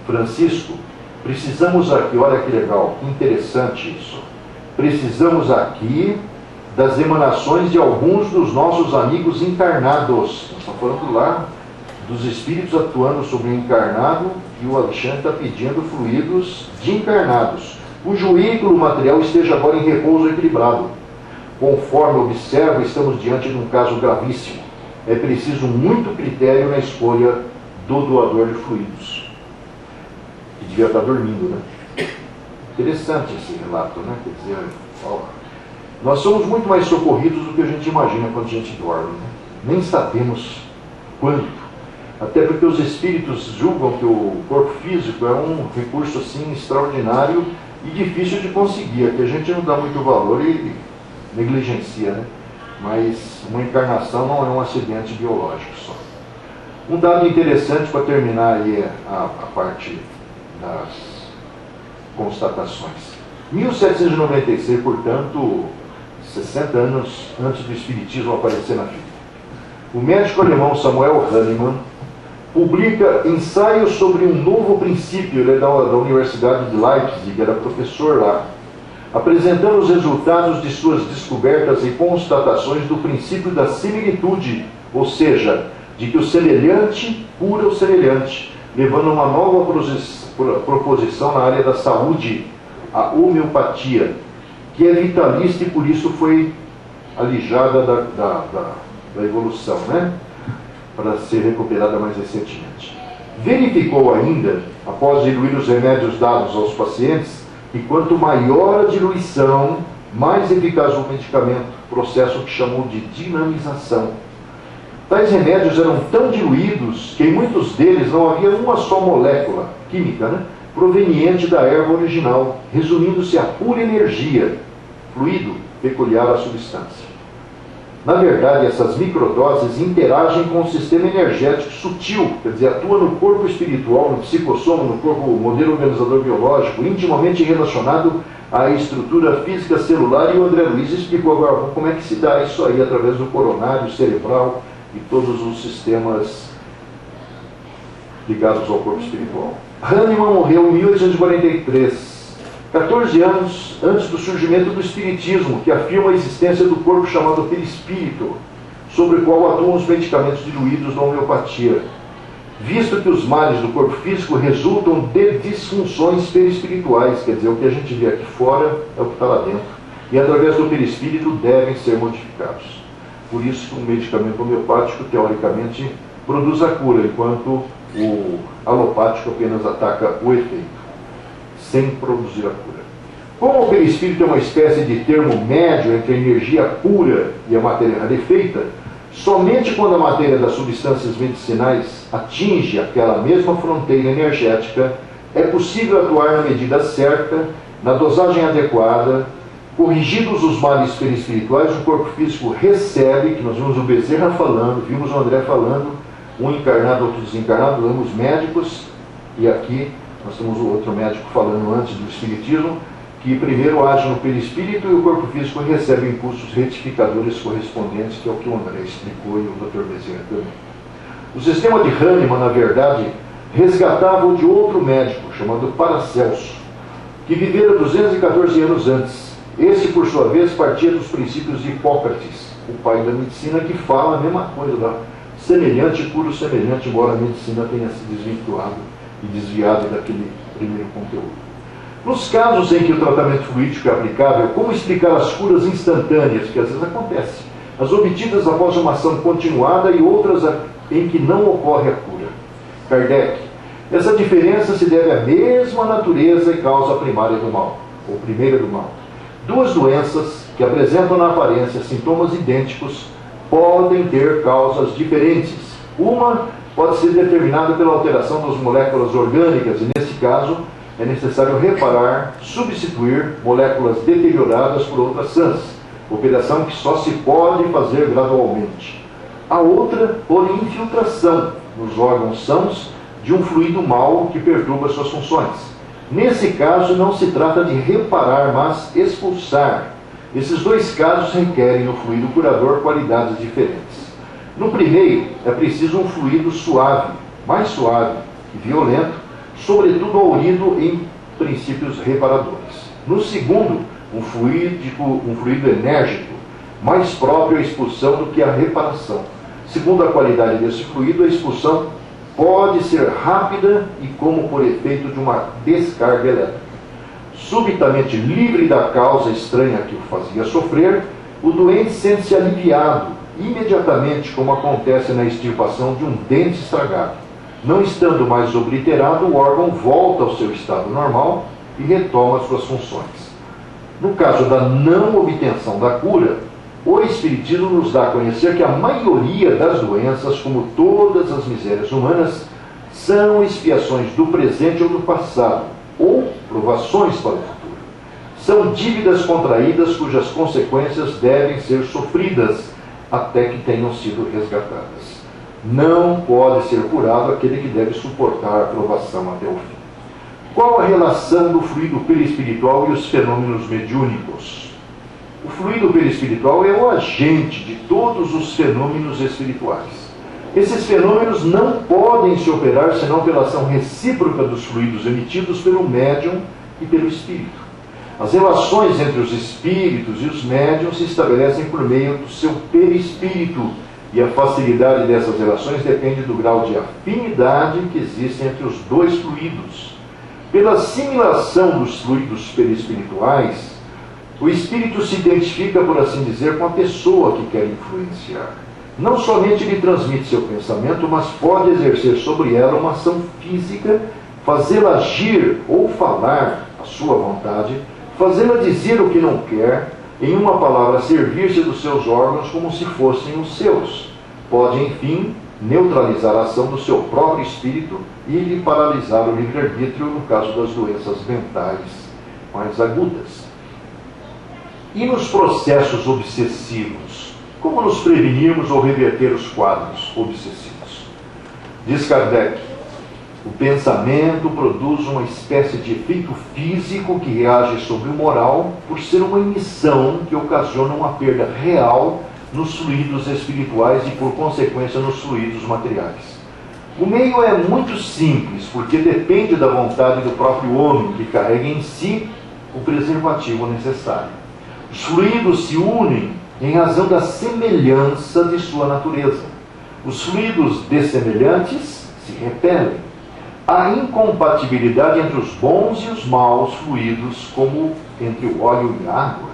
Francisco, precisamos aqui, olha que legal, que interessante isso. Precisamos aqui das emanações de alguns dos nossos amigos encarnados. Nós estamos falando lá dos espíritos atuando sobre o encarnado, e o Alexandre está pedindo fluidos de encarnados, cujo veículo material esteja agora em repouso equilibrado. Conforme observa, estamos diante de um caso gravíssimo. É preciso muito critério na escolha do doador de fluidos. Que devia estar dormindo, né? Interessante esse relato, né? Quer dizer, ó, nós somos muito mais socorridos do que a gente imagina quando a gente dorme, né? Nem sabemos quanto. Até porque os espíritos julgam que o corpo físico é um recurso assim extraordinário e difícil de conseguir, que a gente não dá muito valor e negligencia, né? Mas uma encarnação não é um acidente biológico só. Um dado interessante para terminar aí a parte das constatações. 1796, portanto, 60 anos antes do Espiritismo aparecer na vida. O médico alemão Samuel Hahnemann publica ensaios sobre um novo princípio. Ele é da Universidade de Leipzig, era professor lá, apresentando os resultados de suas descobertas e constatações do princípio da similitude, ou seja, de que o semelhante cura o semelhante, levando a uma nova proposição na área da saúde, a homeopatia, que é vitalista e por isso foi alijada da evolução, né? Para ser recuperada mais recentemente. Verificou ainda, após diluir os remédios dados aos pacientes, que quanto maior a diluição, mais eficaz o medicamento, processo que chamou de dinamização. Tais remédios eram tão diluídos que em muitos deles não havia uma só molécula química, né, proveniente da erva original, resumindo-se a pura energia, fluido peculiar à substância. Na verdade, essas microdoses interagem com o sistema energético sutil, quer dizer, atua no corpo espiritual, no psicossoma, no corpo modelo organizador biológico, intimamente relacionado à estrutura física celular, e o André Luiz explicou agora como é que se dá isso aí através do coronário, cerebral e todos os sistemas ligados ao corpo espiritual. Hahnemann morreu em 1843, 14 anos antes do surgimento do Espiritismo, que afirma a existência do corpo chamado perispírito, sobre o qual atuam os medicamentos diluídos da homeopatia, visto que os males do corpo físico resultam de disfunções perispirituais, quer dizer, o que a gente vê aqui fora é o que está lá dentro, e através do perispírito devem ser modificados. Por isso que um medicamento homeopático, teoricamente, produz a cura, enquanto o alopático apenas ataca o efeito, sem produzir a cura. Como o perispírito é uma espécie de termo médio entre a energia pura e a matéria rarefeita, somente quando a matéria das substâncias medicinais atinge aquela mesma fronteira energética, é possível atuar na medida certa, na dosagem adequada. Corrigidos os males perispirituais, o corpo físico recebe, que nós vimos o Bezerra falando, vimos o André falando, um encarnado, outro desencarnado, ambos médicos, e aqui nós temos o outro médico falando antes do Espiritismo, que primeiro age no perispírito e o corpo físico recebe impulsos retificadores correspondentes, que é o que o André explicou e o Dr. Bezerra também. O sistema de Hahnemann, na verdade, resgatava o de outro médico, chamado Paracelso, que vivera 214 anos antes. Esse, por sua vez, partia dos princípios de Hipócrates, o pai da medicina, que fala a mesma coisa lá. Semelhante, puro semelhante, embora a medicina tenha se desvirtuado e desviado daquele primeiro conteúdo. Nos casos em que o tratamento fluídico é aplicável, como explicar as curas instantâneas, que às vezes acontece, as obtidas após uma ação continuada e outras em que não ocorre a cura? Kardec: essa diferença se deve à mesma natureza e causa primária do mal, ou primeira do mal. Duas doenças que apresentam na aparência sintomas idênticos podem ter causas diferentes. Uma pode ser determinada pela alteração das moléculas orgânicas, e nesse caso é necessário reparar, substituir moléculas deterioradas por outras sãs, operação que só se pode fazer gradualmente. A outra por infiltração nos órgãos sãos de um fluido mau que perturba suas funções. Nesse caso, não se trata de reparar, mas expulsar. Esses dois casos requerem no fluido curador qualidades diferentes. No primeiro, é preciso um fluido suave, mais suave e violento, sobretudo aurido em princípios reparadores. No segundo, um fluido enérgico, mais próprio à expulsão do que à reparação. Segundo a qualidade desse fluido, a expulsão pode ser rápida e como por efeito de uma descarga elétrica. Subitamente livre da causa estranha que o fazia sofrer, o doente sente-se aliviado, imediatamente, como acontece na extirpação de um dente estragado. Não estando mais obliterado, o órgão volta ao seu estado normal e retoma suas funções. No caso da não obtenção da cura, o Espiritismo nos dá a conhecer que a maioria das doenças, como todas as misérias humanas, são expiações do presente ou do passado, ou provações para o futuro. São dívidas contraídas cujas consequências devem ser sofridas até que tenham sido resgatadas. Não pode ser curado aquele que deve suportar a provação até o fim. Qual a relação do fluido perispiritual e os fenômenos mediúnicos? O fluido perispiritual é o agente de todos os fenômenos espirituais. Esses fenômenos não podem se operar senão pela ação recíproca dos fluidos emitidos pelo médium e pelo espírito. As relações entre os espíritos e os médiuns se estabelecem por meio do seu perispírito, e a facilidade dessas relações depende do grau de afinidade que existe entre os dois fluidos. Pela assimilação dos fluidos perispirituais, o espírito se identifica, por assim dizer, com a pessoa que quer influenciar. Não somente lhe transmite seu pensamento, mas pode exercer sobre ela uma ação física, fazê-la agir ou falar à sua vontade, fazê-la dizer o que não quer, em uma palavra, servir-se dos seus órgãos como se fossem os seus. Pode, enfim, neutralizar a ação do seu próprio espírito e lhe paralisar o livre-arbítrio no caso das doenças mentais mais agudas. E nos processos obsessivos? Como nos prevenirmos ou reverter os quadros obsessivos? Diz Kardec, o pensamento produz uma espécie de efeito físico que reage sobre o moral por ser uma emissão que ocasiona uma perda real nos fluidos espirituais e, por consequência, nos fluidos materiais. O meio é muito simples, porque depende da vontade do próprio homem, que carrega em si o preservativo necessário. Os fluidos se unem em razão da semelhança de sua natureza. Os fluidos dessemelhantes se repelem. Há incompatibilidade entre os bons e os maus fluidos, como entre o óleo e a água.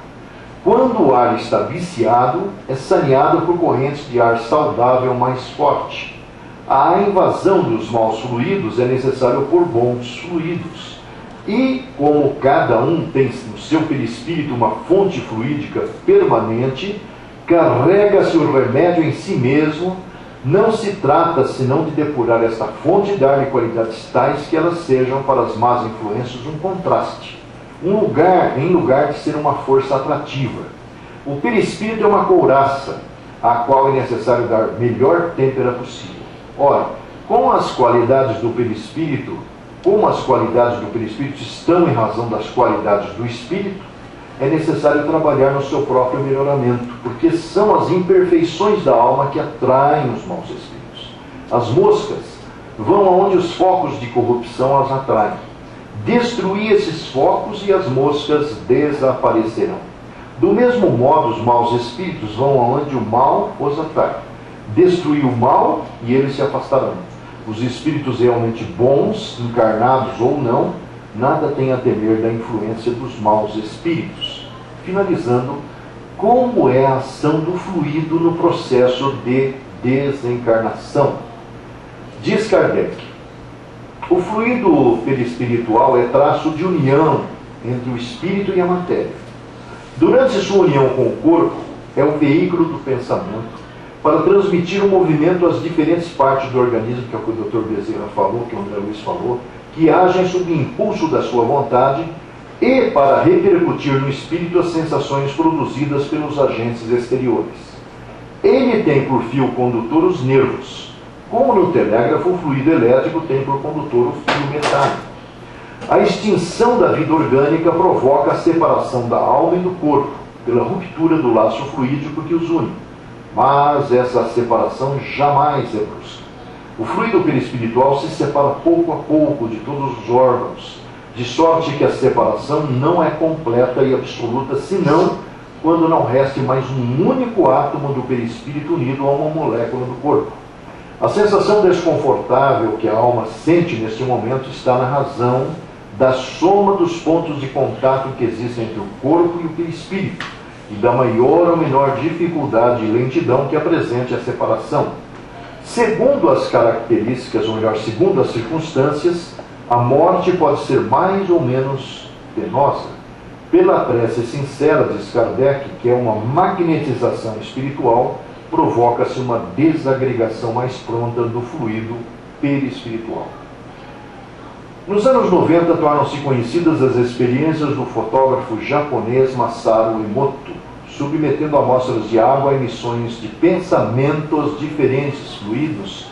Quando o ar está viciado, é saneado por correntes de ar saudável mais forte. À invasão dos maus fluidos é necessário por bons fluidos. E, como cada um tem no seu perispírito uma fonte fluídica permanente, carrega-se o remédio em si mesmo. Não se trata senão de depurar esta fonte e dar-lhe qualidades tais que elas sejam para as más influências um contraste, em lugar de ser uma força atrativa. O perispírito é uma couraça, à qual é necessário dar melhor têmpera possível. Ora, como as qualidades do perispírito estão em razão das qualidades do espírito, é necessário trabalhar no seu próprio melhoramento, porque são as imperfeições da alma que atraem os maus espíritos. As moscas vão aonde os focos de corrupção as atraem. Destruir esses focos e as moscas desaparecerão. Do mesmo modo, os maus espíritos vão aonde o mal os atrai. Destruir o mal e eles se afastarão. Os espíritos realmente bons, encarnados ou não, nada tem a temer da influência dos maus espíritos. Finalizando, como é a ação do fluido no processo de desencarnação? Diz Kardec, o fluido perispiritual é traço de união entre o espírito e a matéria. Durante sua união com o corpo, é o veículo do pensamento para transmitir o movimento às diferentes partes do organismo, que é o que o Dr. Bezerra falou, que o André Luiz falou, que agem sob o impulso da sua vontade e para repercutir no espírito as sensações produzidas pelos agentes exteriores. Ele tem por fio condutor os nervos. Como no telégrafo, o fluido elétrico tem por condutor o fio metálico. A extinção da vida orgânica provoca a separação da alma e do corpo, pela ruptura do laço fluídico que os une. Mas essa separação jamais é brusca. O fluido perispiritual se separa pouco a pouco de todos os órgãos, de sorte que a separação não é completa e absoluta, senão quando não reste mais um único átomo do perispírito unido a uma molécula do corpo. A sensação desconfortável que a alma sente neste momento está na razão da soma dos pontos de contato que existem entre o corpo e o perispírito, e da maior ou menor dificuldade e lentidão que apresente a separação. Segundo as características, ou melhor, segundo as circunstâncias, a morte pode ser mais ou menos penosa. Pela prece sincera, diz Kardec, que é uma magnetização espiritual, provoca-se uma desagregação mais pronta do fluido perispiritual. Nos anos 90, tornam-se conhecidas as experiências do fotógrafo japonês Masaru Emoto, submetendo amostras de água a emissões de pensamentos diferentes, fluidos,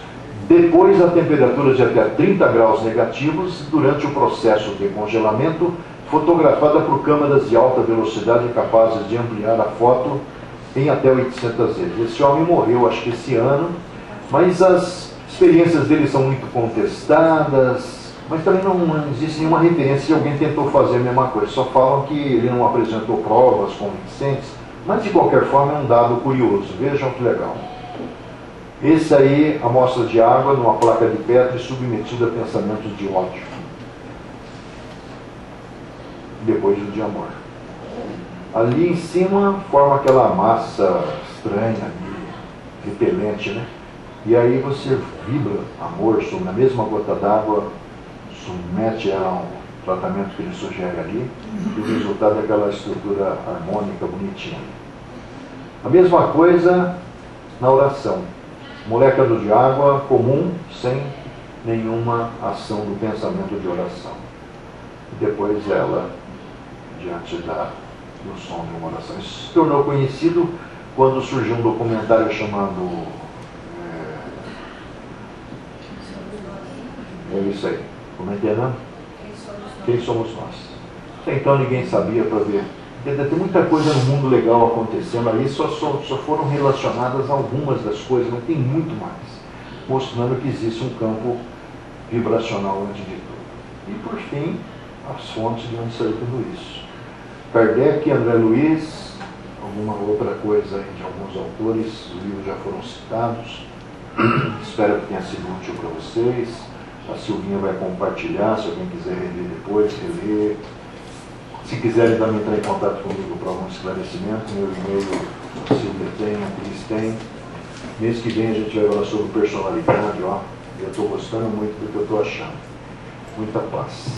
depois a temperaturas de até 30 graus negativos, durante o processo de congelamento, fotografada por câmeras de alta velocidade capazes de ampliar a foto em até 800 vezes. Esse homem morreu, acho que esse ano, mas as experiências dele são muito contestadas, mas também não existe nenhuma referência se alguém tentou fazer a mesma coisa. Só falam que ele não apresentou provas convincentes, mas de qualquer forma é um dado curioso. Vejam que legal. Esse aí, amostra de água numa placa de pedra submetida a pensamentos de ódio. Depois do dia morto. Ali em cima forma aquela massa estranha, repelente, né? E aí você vibra amor sobre a mesma gota d'água, submete ela a um tratamento que ele sugere ali, e o resultado é aquela estrutura harmônica, bonitinha. A mesma coisa na oração. Molécula de água comum, sem nenhuma ação do pensamento de oração. E depois ela, diante do som de uma oração. Isso se tornou conhecido quando surgiu um documentário chamado... É isso aí. Como é que é, né? Quem somos nós? Até então ninguém sabia para ver. Tem muita coisa no mundo legal acontecendo ali, só foram relacionadas a algumas das coisas, mas tem muito mais, mostrando que existe um campo vibracional antes de tudo. E por fim, as fontes de onde saiu tudo isso. Kardec, André Luiz, alguma outra coisa aí de alguns autores, os livros já foram citados. Espero que tenha sido útil para vocês. A Silvinha vai compartilhar, se alguém quiser reler depois, reler. Se quiserem também entrar em contato comigo para algum esclarecimento, meu e-mail, a Silvia tem, a Cris tem. Mês que vem a gente vai falar sobre personalidade, ó. Eu estou gostando muito do que eu estou achando. Muita paz.